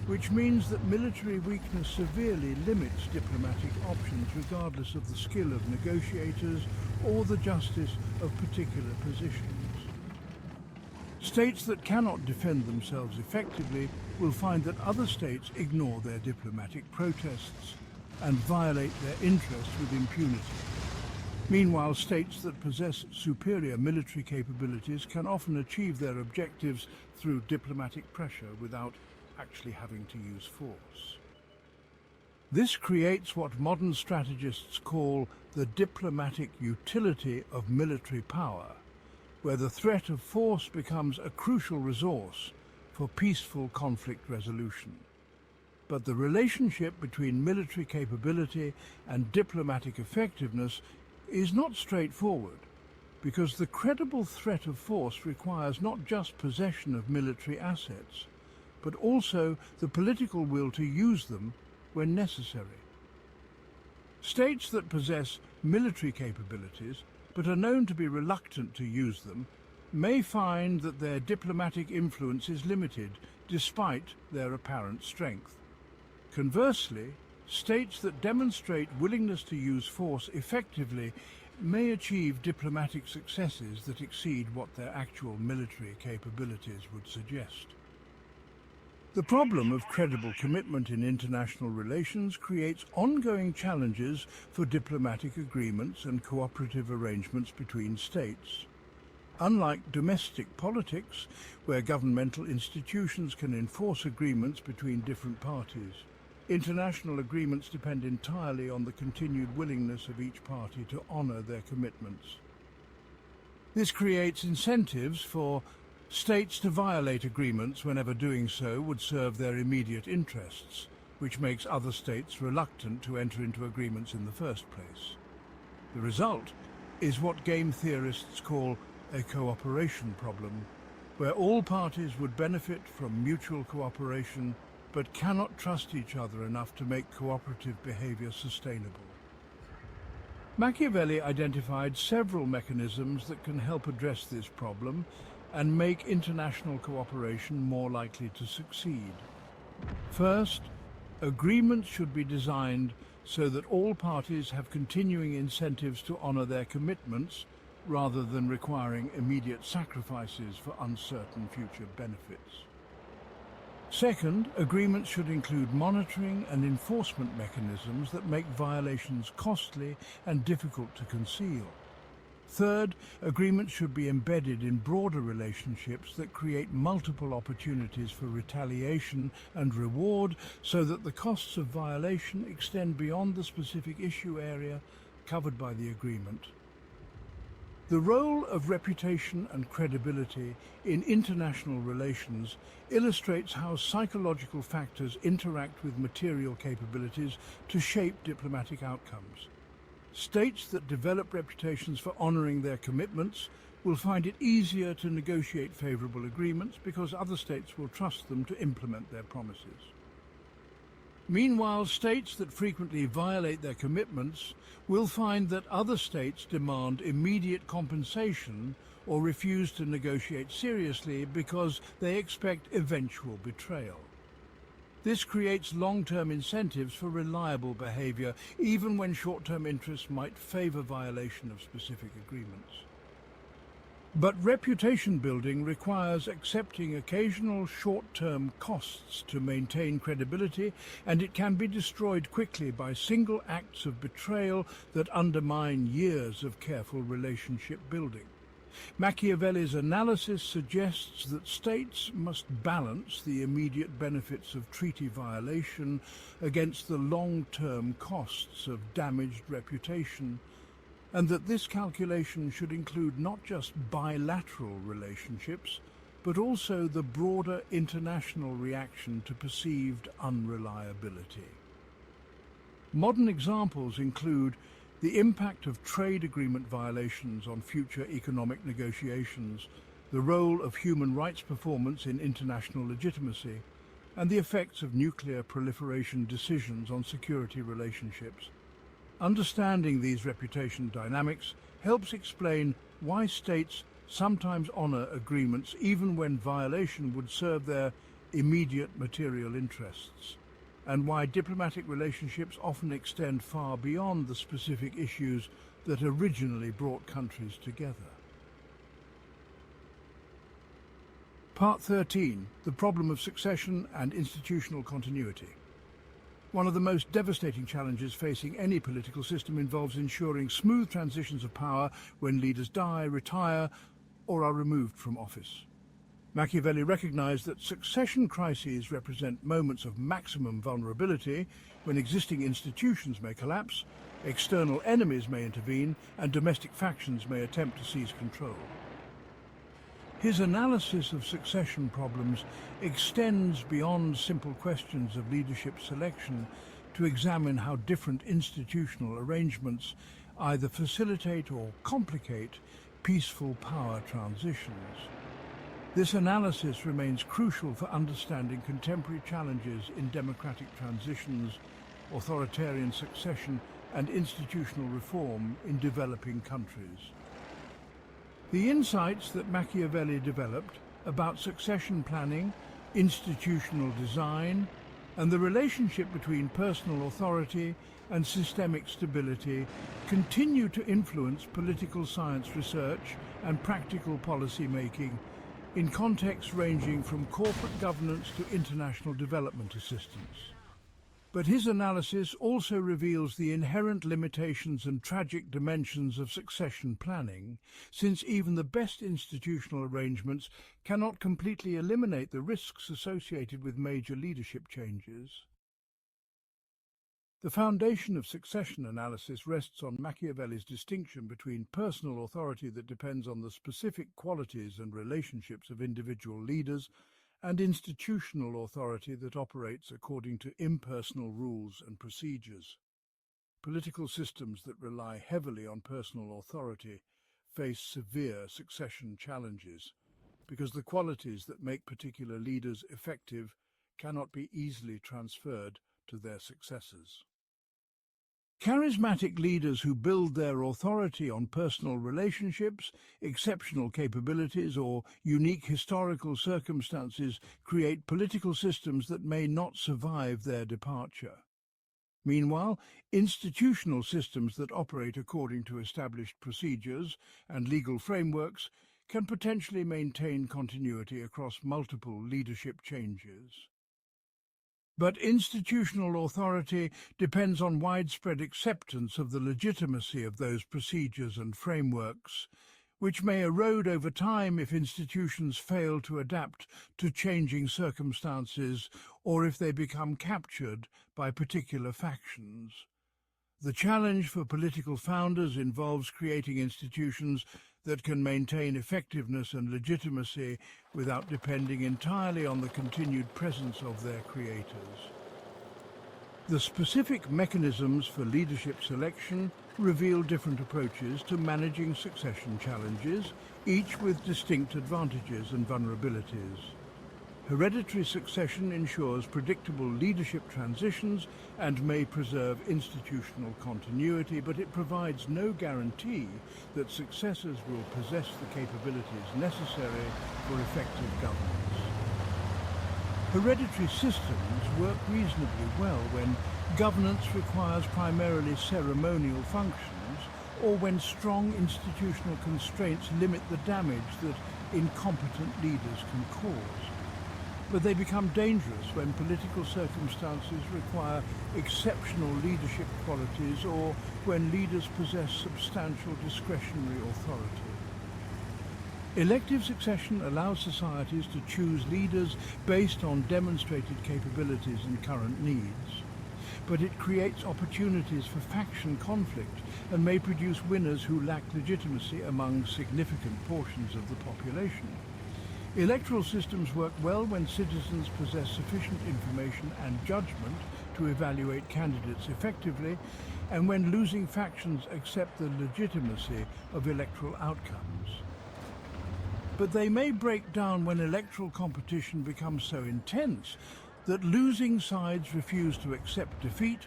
which means that military weakness severely limits diplomatic options regardless of the skill of negotiators or the justice of particular positions. States that cannot defend themselves effectively will find that other states ignore their diplomatic protests and violate their interests with impunity. Meanwhile, states that possess superior military capabilities can often achieve their objectives through diplomatic pressure without actually having to use force. This creates what modern strategists call the diplomatic utility of military power, where the threat of force becomes a crucial resource for peaceful conflict resolution. But the relationship between military capability and diplomatic effectiveness is not straightforward, because the credible threat of force requires not just possession of military assets, but also the political will to use them when necessary. States that possess military capabilities but are known to be reluctant to use them may find that their diplomatic influence is limited despite their apparent strength. Conversely, states that demonstrate willingness to use force effectively may achieve diplomatic successes that exceed what their actual military capabilities would suggest. The problem of credible commitment in international relations creates ongoing challenges for diplomatic agreements and cooperative arrangements between states. Unlike domestic politics, where governmental institutions can enforce agreements between different parties, international agreements depend entirely on the continued willingness of each party to honor their commitments. This creates incentives for states to violate agreements whenever doing so would serve their immediate interests, which makes other states reluctant to enter into agreements in the first place. The result is what game theorists call a cooperation problem, where all parties would benefit from mutual cooperation but cannot trust each other enough to make cooperative behavior sustainable. Machiavelli identified several mechanisms that can help address this problem and make international cooperation more likely to succeed. First, agreements should be designed so that all parties have continuing incentives to honor their commitments rather than requiring immediate sacrifices for uncertain future benefits. Second, agreements should include monitoring and enforcement mechanisms that make violations costly and difficult to conceal. Third, agreements should be embedded in broader relationships that create multiple opportunities for retaliation and reward so that the costs of violation extend beyond the specific issue area covered by the agreement. The role of reputation and credibility in international relations illustrates how psychological factors interact with material capabilities to shape diplomatic outcomes. States that develop reputations for honoring their commitments will find it easier to negotiate favorable agreements because other states will trust them to implement their promises. Meanwhile, states that frequently violate their commitments will find that other states demand immediate compensation or refuse to negotiate seriously because they expect eventual betrayal. This creates long-term incentives for reliable behavior, even when short-term interests might favor violation of specific agreements. But reputation building requires accepting occasional short-term costs to maintain credibility, and it can be destroyed quickly by single acts of betrayal that undermine years of careful relationship building. Machiavelli's analysis suggests that states must balance the immediate benefits of treaty violation against the long-term costs of damaged reputation, and that this calculation should include not just bilateral relationships, but also the broader international reaction to perceived unreliability. Modern examples include the impact of trade agreement violations on future economic negotiations, the role of human rights performance in international legitimacy, and the effects of nuclear proliferation decisions on security relationships. Understanding these reputation dynamics helps explain why states sometimes honor agreements even when violation would serve their immediate material interests, and why diplomatic relationships often extend far beyond the specific issues that originally brought countries together. Part 13. The problem of succession and institutional continuity. One of the most devastating challenges facing any political system involves ensuring smooth transitions of power when leaders die, retire, or are removed from office. Machiavelli recognized that succession crises represent moments of maximum vulnerability when existing institutions may collapse, external enemies may intervene, and domestic factions may attempt to seize control. His analysis of succession problems extends beyond simple questions of leadership selection to examine how different institutional arrangements either facilitate or complicate peaceful power transitions. This analysis remains crucial for understanding contemporary challenges in democratic transitions, authoritarian succession, and institutional reform in developing countries. The insights that Machiavelli developed about succession planning, institutional design, and the relationship between personal authority and systemic stability continue to influence political science research and practical policy making in contexts ranging from corporate governance to international development assistance. But his analysis also reveals the inherent limitations and tragic dimensions of succession planning, since even the best institutional arrangements cannot completely eliminate the risks associated with major leadership changes. The foundation of succession analysis rests on Machiavelli's distinction between personal authority that depends on the specific qualities and relationships of individual leaders and institutional authority that operates according to impersonal rules and procedures. Political systems that rely heavily on personal authority face severe succession challenges. because the qualities that make particular leaders effective cannot be easily transferred to their successors. Charismatic leaders who build their authority on personal relationships, exceptional capabilities, or unique historical circumstances create political systems that may not survive their departure. Meanwhile, institutional systems that operate according to established procedures and legal frameworks can potentially maintain continuity across multiple leadership changes. But institutional authority depends on widespread acceptance of the legitimacy of those procedures and frameworks, which may erode over time if institutions fail to adapt to changing circumstances or if they become captured by particular factions. The challenge for political founders involves creating institutions that can maintain effectiveness and legitimacy without depending entirely on the continued presence of their creators. The specific mechanisms for leadership selection reveal different approaches to managing succession challenges, each with distinct advantages and vulnerabilities. Hereditary succession ensures predictable leadership transitions and may preserve institutional continuity, but it provides no guarantee that successors will possess the capabilities necessary for effective governance. Hereditary systems work reasonably well when governance requires primarily ceremonial functions or when strong institutional constraints limit the damage that incompetent leaders can cause. But they become dangerous when political circumstances require exceptional leadership qualities or when leaders possess substantial discretionary authority. Elective succession allows societies to choose leaders based on demonstrated capabilities and current needs, but it creates opportunities for faction conflict and may produce winners who lack legitimacy among significant portions of the population. Electoral systems work well when citizens possess sufficient information and judgment to evaluate candidates effectively, and when losing factions accept the legitimacy of electoral outcomes. But they may break down when electoral competition becomes so intense that losing sides refuse to accept defeat,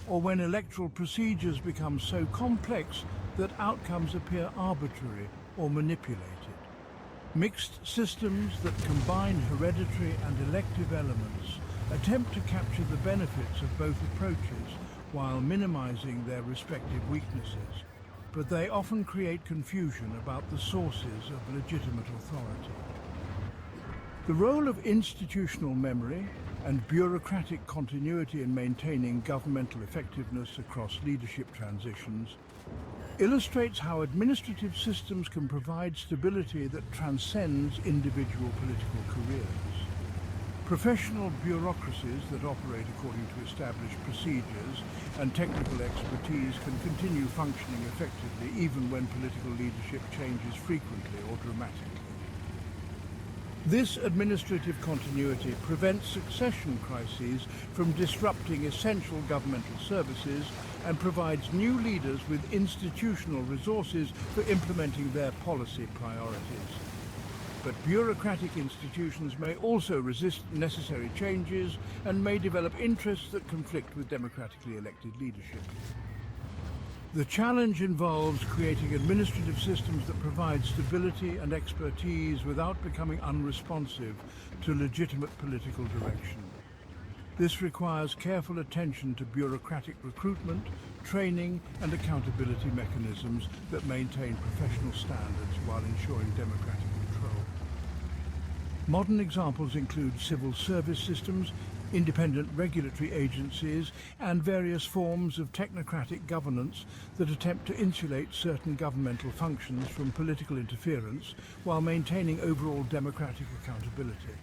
or when electoral procedures become so complex that outcomes appear arbitrary or manipulated. Mixed systems that combine hereditary and elective elements attempt to capture the benefits of both approaches while minimizing their respective weaknesses, but they often create confusion about the sources of legitimate authority. The role of institutional memory and bureaucratic continuity in maintaining governmental effectiveness across leadership transitions illustrates how administrative systems can provide stability that transcends individual political careers. Professional bureaucracies that operate according to established procedures and technical expertise can continue functioning effectively even when political leadership changes frequently or dramatically. This administrative continuity prevents succession crises from disrupting essential governmental services and provides new leaders with institutional resources for implementing their policy priorities. But bureaucratic institutions may also resist necessary changes and may develop interests that conflict with democratically elected leadership. The challenge involves creating administrative systems that provide stability and expertise without becoming unresponsive to legitimate political direction. This requires careful attention to bureaucratic recruitment, training and accountability mechanisms that maintain professional standards while ensuring democratic control. Modern examples include civil service systems, independent regulatory agencies and various forms of technocratic governance that attempt to insulate certain governmental functions from political interference while maintaining overall democratic accountability.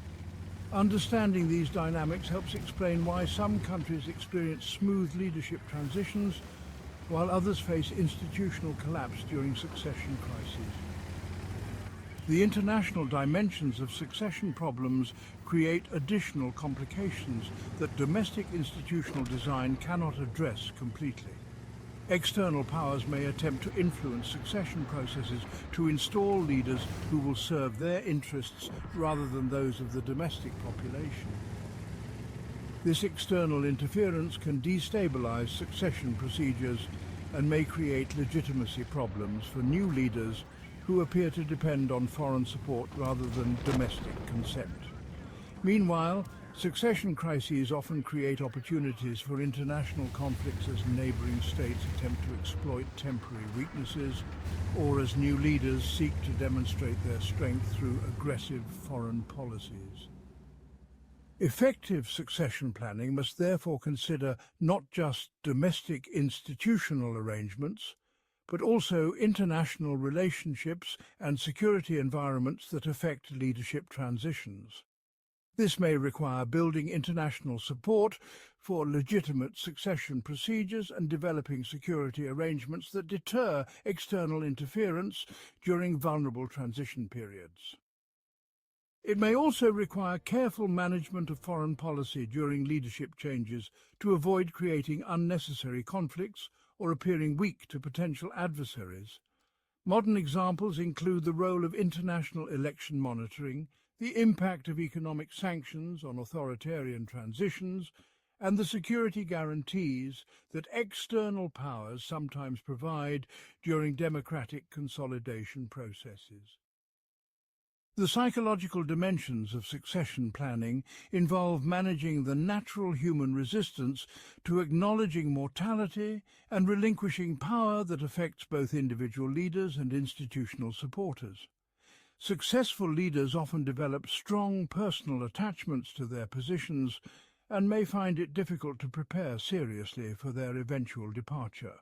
Understanding these dynamics helps explain why some countries experience smooth leadership transitions while others face institutional collapse during succession crises. The international dimensions of succession problems create additional complications that domestic institutional design cannot address completely. External powers may attempt to influence succession processes to install leaders who will serve their interests rather than those of the domestic population. This external interference can destabilize succession procedures and may create legitimacy problems for new leaders who appear to depend on foreign support rather than domestic consent. Meanwhile, succession crises often create opportunities for international conflicts as neighboring states attempt to exploit temporary weaknesses or as new leaders seek to demonstrate their strength through aggressive foreign policies. Effective succession planning must therefore consider not just domestic institutional arrangements, but also international relationships and security environments that affect leadership transitions. This may require building international support for legitimate succession procedures and developing security arrangements that deter external interference during vulnerable transition periods. It may also require careful management of foreign policy during leadership changes to avoid creating unnecessary conflicts or appearing weak to potential adversaries. Modern examples include the role of international election monitoring, the impact of economic sanctions on authoritarian transitions, and the security guarantees that external powers sometimes provide during democratic consolidation processes. The psychological dimensions of succession planning involve managing the natural human resistance to acknowledging mortality and relinquishing power that affects both individual leaders and institutional supporters. Successful leaders often develop strong personal attachments to their positions and may find it difficult to prepare seriously for their eventual departure.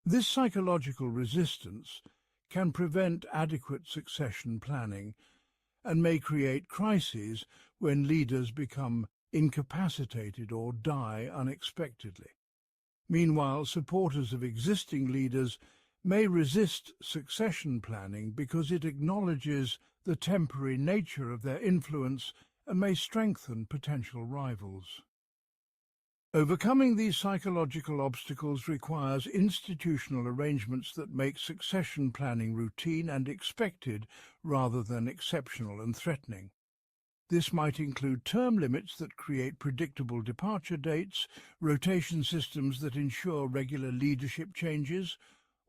This psychological resistance can prevent adequate succession planning and may create crises when leaders become incapacitated or die unexpectedly. Meanwhile, supporters of existing leaders may resist succession planning because it acknowledges the temporary nature of their influence and may strengthen potential rivals. Overcoming these psychological obstacles requires institutional arrangements that make succession planning routine and expected rather than exceptional and threatening. This might include term limits that create predictable departure dates, rotation systems that ensure regular leadership changes,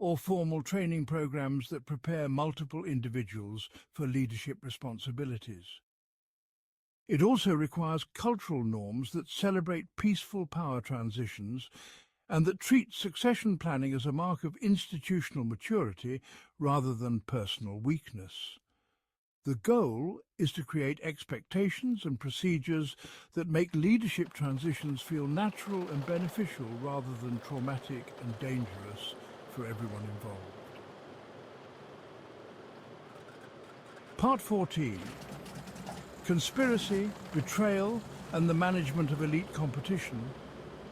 or formal training programs that prepare multiple individuals for leadership responsibilities. It also requires cultural norms that celebrate peaceful power transitions and that treat succession planning as a mark of institutional maturity rather than personal weakness. The goal is to create expectations and procedures that make leadership transitions feel natural and beneficial rather than traumatic and dangerous for everyone involved. Part 14. Conspiracy, betrayal, and the management of elite competition.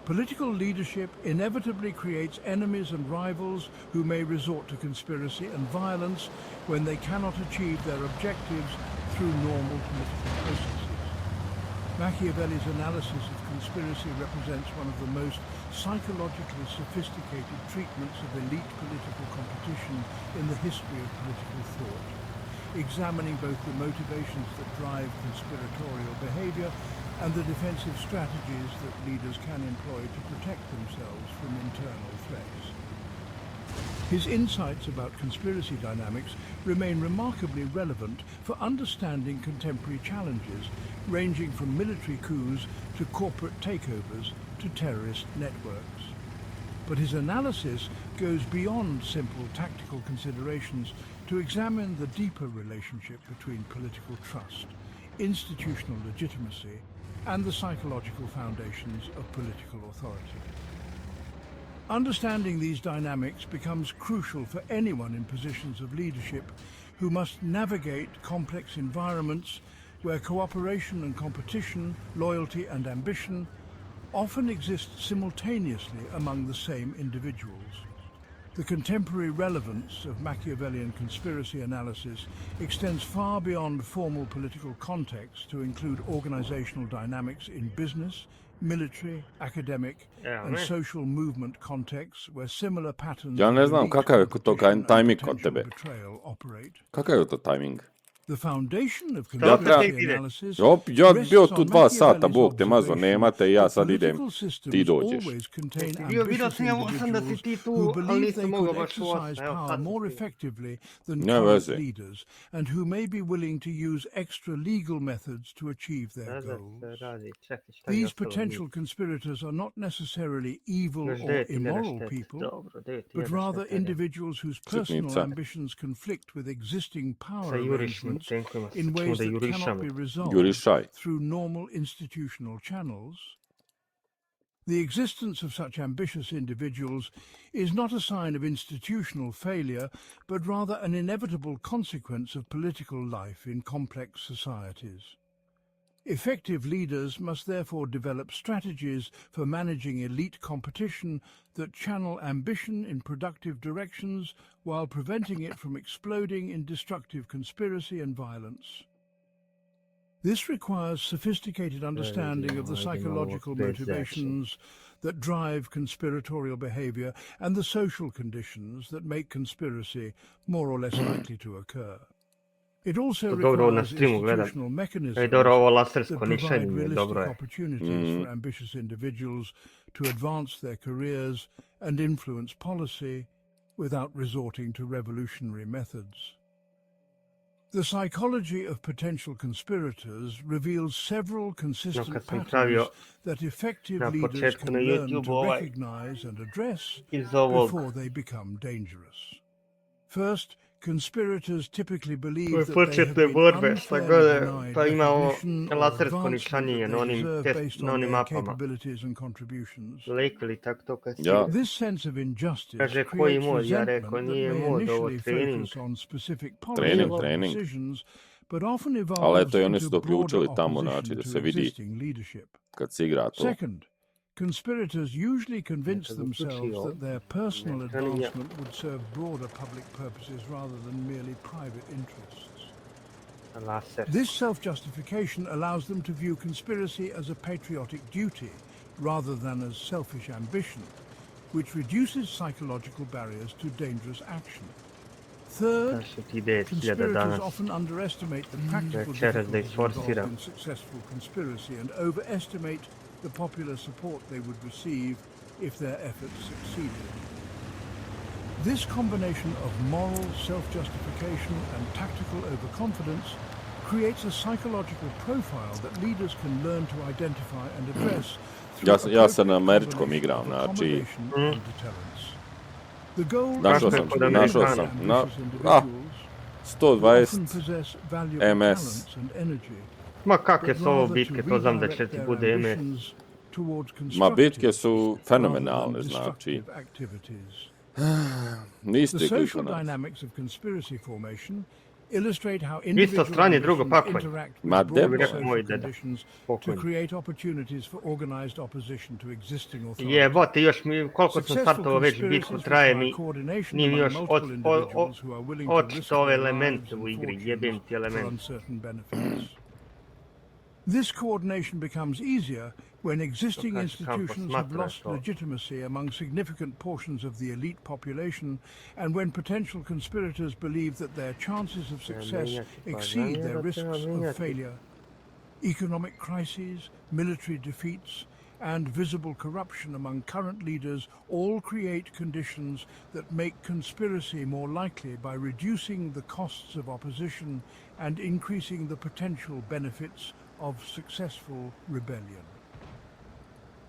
Political leadership inevitably creates enemies and rivals who may resort to conspiracy and violence when they cannot achieve their objectives through normal political processes. Machiavelli's analysis of conspiracy represents one of the most psychologically sophisticated treatments of elite political competition in the history of political thought, examining both the motivations that drive conspiratorial behavior and the defensive strategies that leaders can employ to protect themselves from internal threats. His insights about conspiracy dynamics remain remarkably relevant for understanding contemporary challenges, ranging from military coups to corporate takeovers to terrorist networks. But his analysis goes beyond simple tactical considerations to examine the deeper relationship between political trust, institutional legitimacy, and the psychological foundations of political authority. Understanding these dynamics becomes crucial for anyone in positions of leadership who must navigate complex environments where cooperation and competition, loyalty and ambition often exist simultaneously among the same individuals. The contemporary relevance of Machiavellian conspiracy analysis extends far beyond formal political context to include organizational dynamics in business, military, academic, and social movement contexts where similar patterns Ja ne of znam elite kakav je to competition and tajming kod potential tebe. betrayal operate. Kakav je to tajming? The foundation of Ja conspiracy analysis ja bio rests tu on 2 sata, Machiavelli's Bog te mazo, observation nemate i ja that sad idem, political ti systems dođeš. always contain Vidio ambitious sam da individuals si ti tu, who ali believe nisam they mogao could baš u 8. exercise Evo, power sad sam more stigao. effectively than Ne current veze. leaders and who may be willing to use extra-legal methods to achieve their Da goals. se radi, čekaj, šta je These ostalo? potential conspirators are not necessarily evil Još or 9.000 immoral štete, people, dobro, 9.000 but rather štete. individuals whose personal Sitnica. ambitions conflict with existing Sa power jurišnim arrangements tenkovima, in sad ćemo ways da that cannot jurišamo. be resolved Jurišaj. through normal institutional channels. The existence of such ambitious individuals is not a sign of institutional failure, but rather an inevitable consequence of political life in complex societies. Effective leaders must therefore develop strategies for managing elite competition that channel ambition in productive directions while preventing it from exploding in destructive conspiracy and violence. This requires sophisticated understanding of the psychological motivations that drive conspiratorial behavior and the social conditions that make conspiracy more or less likely to occur. It also Dobro, na requires streamu gledam. institutional mechanisms Ej, dobro, ovo that lasersko provide nišenje, dobro realistic je. opportunities for ambitious individuals to advance their careers and influence policy without resorting to revolutionary methods. The psychology of potential conspirators reveals several consistent kad sam patterns pravio that effective na leaders početku can na learn YouTube to recognize and address iz ovog. before they become dangerous. First, conspirators typically believe Ove that they have početne been borbe, šta unfairly gledaj, denied pa ima ovo recognition or lasersko advancement nišanije that na they onim, deserve based na on onim their mapama. capabilities and contributions. Lejkvili tak to kad Ja. stigne. This sense of injustice Kaže, koji creates mod? Ja resentment rekao, that nije may mod, ovo initially trening. focus on specific Trening, policies or trening. decisions, but often Ali evolves eto i oni su into broader doključili tamo, opposition znači da to se vidi existing leadership. kad se igra to. Second, conspirators usually convince Neka themselves zaključio. that their personal Neka nije. advancement would serve broader public purposes rather than merely private interests. Laser. This self-justification allows them to view conspiracy as a patriotic duty rather than as selfish ambition, which reduces psychological barriers to dangerous action. Third, Znaš su ti 9.000 conspirators danas. often underestimate the practical Večeras da difficulties involved isforsiram. in successful conspiracy and overestimate the popular support they would receive if their efforts succeeded. This combination of moral self-justification and tactical overconfidence creates a psychological profile that leaders can learn to identify and address through Ja sam na appropriate američkom combination igram, of znači accommodation and deterrence. The goal Našao is sam, to našao enable sam, ambitious who individuals who 120 often possess valuable MS. talents and energy, Ma kakve but su ovo rather bitke, to to znam da redirect će ti their bude MS. ambitions towards Ma bitke constructive su rather fenomenalne, than znači. destructive activities. Niste The ih social kliknuo. dynamics of conspiracy formation illustrate how Isto individual stranje, drugo ambitions pakovanje. interact Ma with broader debro. social Moj deda. conditions to Pokojni. create opportunities for organized opposition to existing authority. Jebote, još mi, koliko sam Successful startovao već bitku, conspiracies traje require mi, coordination nije mi among još multiple individuals who are willing to risk očito ove their elemente lives and u igri, fortunes jebem ti for elemente. uncertain benefits. This coordination becomes easier when existing kaže, institutions Campos have smatra lost to. legitimacy among significant portions of the elite population, and when potential conspirators believe that their chances of success exceed their risks of failure. Economic crises, military defeats, and visible corruption among current leaders all create conditions that make conspiracy more likely by reducing the costs of opposition and increasing the potential benefits of successful rebellion.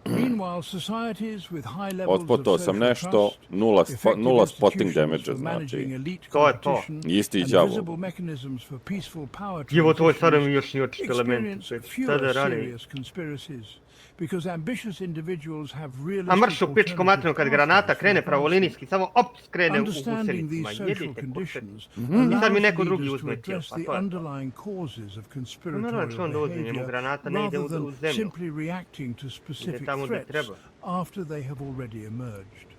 Meanwhile, societies with high levels of Otpotao sam social nešto, trust, nula effective spotting institutions damage, for managing znači. elite To je to. competition, Isti and đavo. visible mechanisms for peaceful power Evo, to je sada mi transitions još ni očito elementi. experience Šta fewer da radi? serious conspiracies because ambitious individuals have A realistic mrš u pičku materinu kad granata krene pravolinijski, samo op, skrene u Understanding gusenicima. these social Jedite kurce. conditions I sad mi allows neko drugi leaders to uzme cijel, address pa the to je to. underlying causes of Naravno conspiratorial će on da uzme, njemu behavior granata ne ide rather u than zemlju. simply reacting to specific tamo gdje threats treba. after they have already emerged.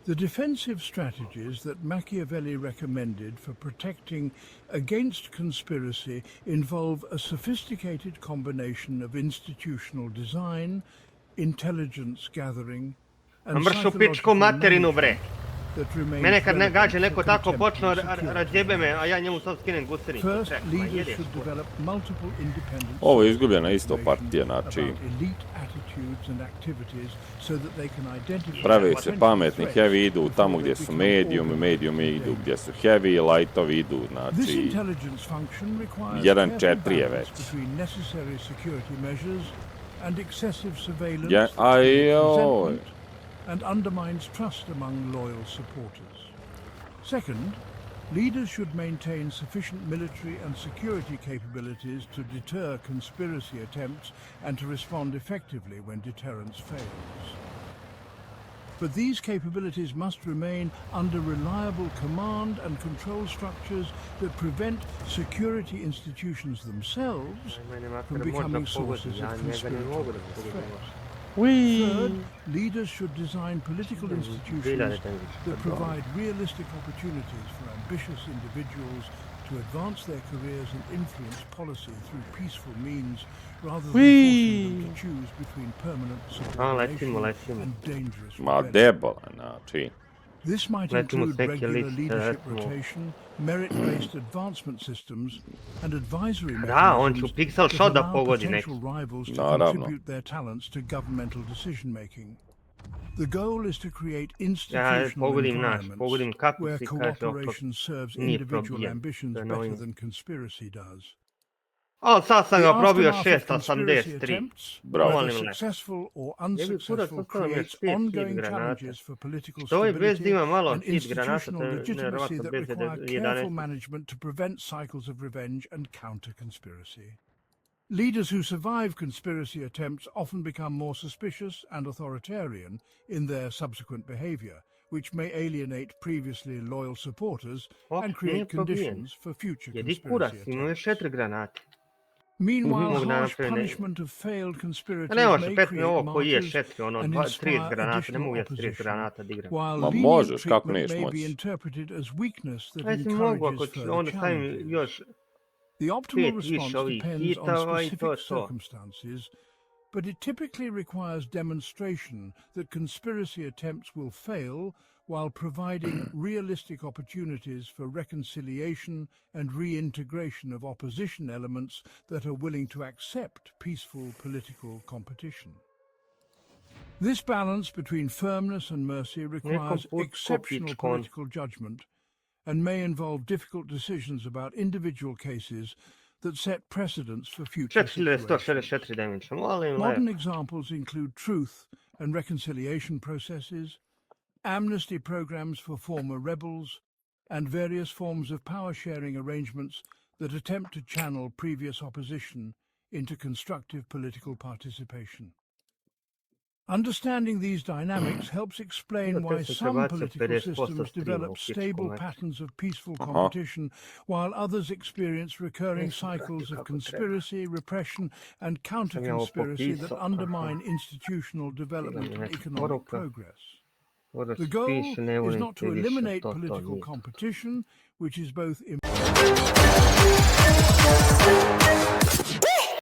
The defensive strategies that Machiavelli recommended for protecting against conspiracy involve a sophisticated combination of institutional design, intelligence gathering, and Mršu pičku materinu, bre. that remains Mene kad ne relevant gađe neko for tako počne contemporary security. razjebe me, a ja njemu sad skinem gusenicu. First, Ček, ma leaders jedeš, should develop multiple independent Ovo je izgubljena isto partija, about znači elite attitudes and activities so that they can identify prave se potential pametni, threats heavy idu before tamo they gdje su become mediumi, mediumi idu gdje su heavy, lightovi idu, This znači intelligence function requires 1:4 careful je balance već. between necessary security measures and excessive surveillance Ja, that creates ajoj. resentment and undermines trust among loyal supporters. Second, leaders should maintain sufficient military and security capabilities to deter conspiracy attempts and to respond effectively when deterrence fails. But these capabilities must remain under reliable command and control structures that prevent security institutions themselves from becoming sources of conspiratorial threat. Third, leaders should design political institutions that provide realistic opportunities for ambitious individuals to advance their careers and influence policy through peaceful means rather than forcing them to choose between permanent subordination and dangerous ma rebellion. debala, znači. This might Letimo include neke regular liste, leadership recimo. rotation, merit-based advancement systems, and advisory Da, on mechanisms će u pixel that shot da allow pogodi neki. potential rivals to Naravno. contribute their talents to governmental decision-making. The goal is to create institutional pogodim naš, environments pogodim kako where si kaže cooperation serves nije individual probijen. ambitions To je better novina. than conspiracy does. O, sad sam The ga probio aftermath of conspiracy 683. attempts, Bravo. whether Molim, successful or kurac, unsuccessful, ostalo mi je creates 5 hit ongoing granata. challenges for political Što je bez da stability ima malo and hit granata, institutional to je legitimacy nevjerovatno that bez require 11. careful management to prevent cycles of revenge and counter-conspiracy. Leaders who survive conspiracy attempts often become more suspicious and authoritarian in their subsequent behavior, which may alienate previously loyal supporters O, and nije create probijen. conditions for future Jedi kurac, conspiracy imao je attempts. 4 granate. Meanwhile, Mogu da harsh napravim punishment of failed A conspirators ne može may 5 create ovo koji je martyrs 4, ono and 30 inspire granata, ne additional mogu ja 30 opposition, granata da igram. while Ma lenient možeš, kako treatment neš may moći? be interpreted as weakness that Ajde mogu, ako encourages ću, further onda stavim challenges. još The optimal 5 response više ovih depends on hitova i to specific je to. circumstances, but it typically requires demonstration that conspiracy attempts will fail while providing realistic opportunities for reconciliation and reintegration of opposition elements that are willing to accept peaceful political competition. This balance between firmness and mercy requires exceptional political judgment and may involve difficult decisions about individual cases that set precedents for future situations. 4164 damage, molim Modern lepo. examples include truth and reconciliation processes, amnesty programs for former rebels, and various forms of power-sharing arrangements that attempt to channel previous opposition into constructive political participation. Understanding these dynamics helps explain why some political systems develop stable patterns of peaceful competition, while others experience recurring cycles of conspiracy, repression, and counter-conspiracy that undermine institutional development and economic progress. The goal is not to eliminate political competition, which is both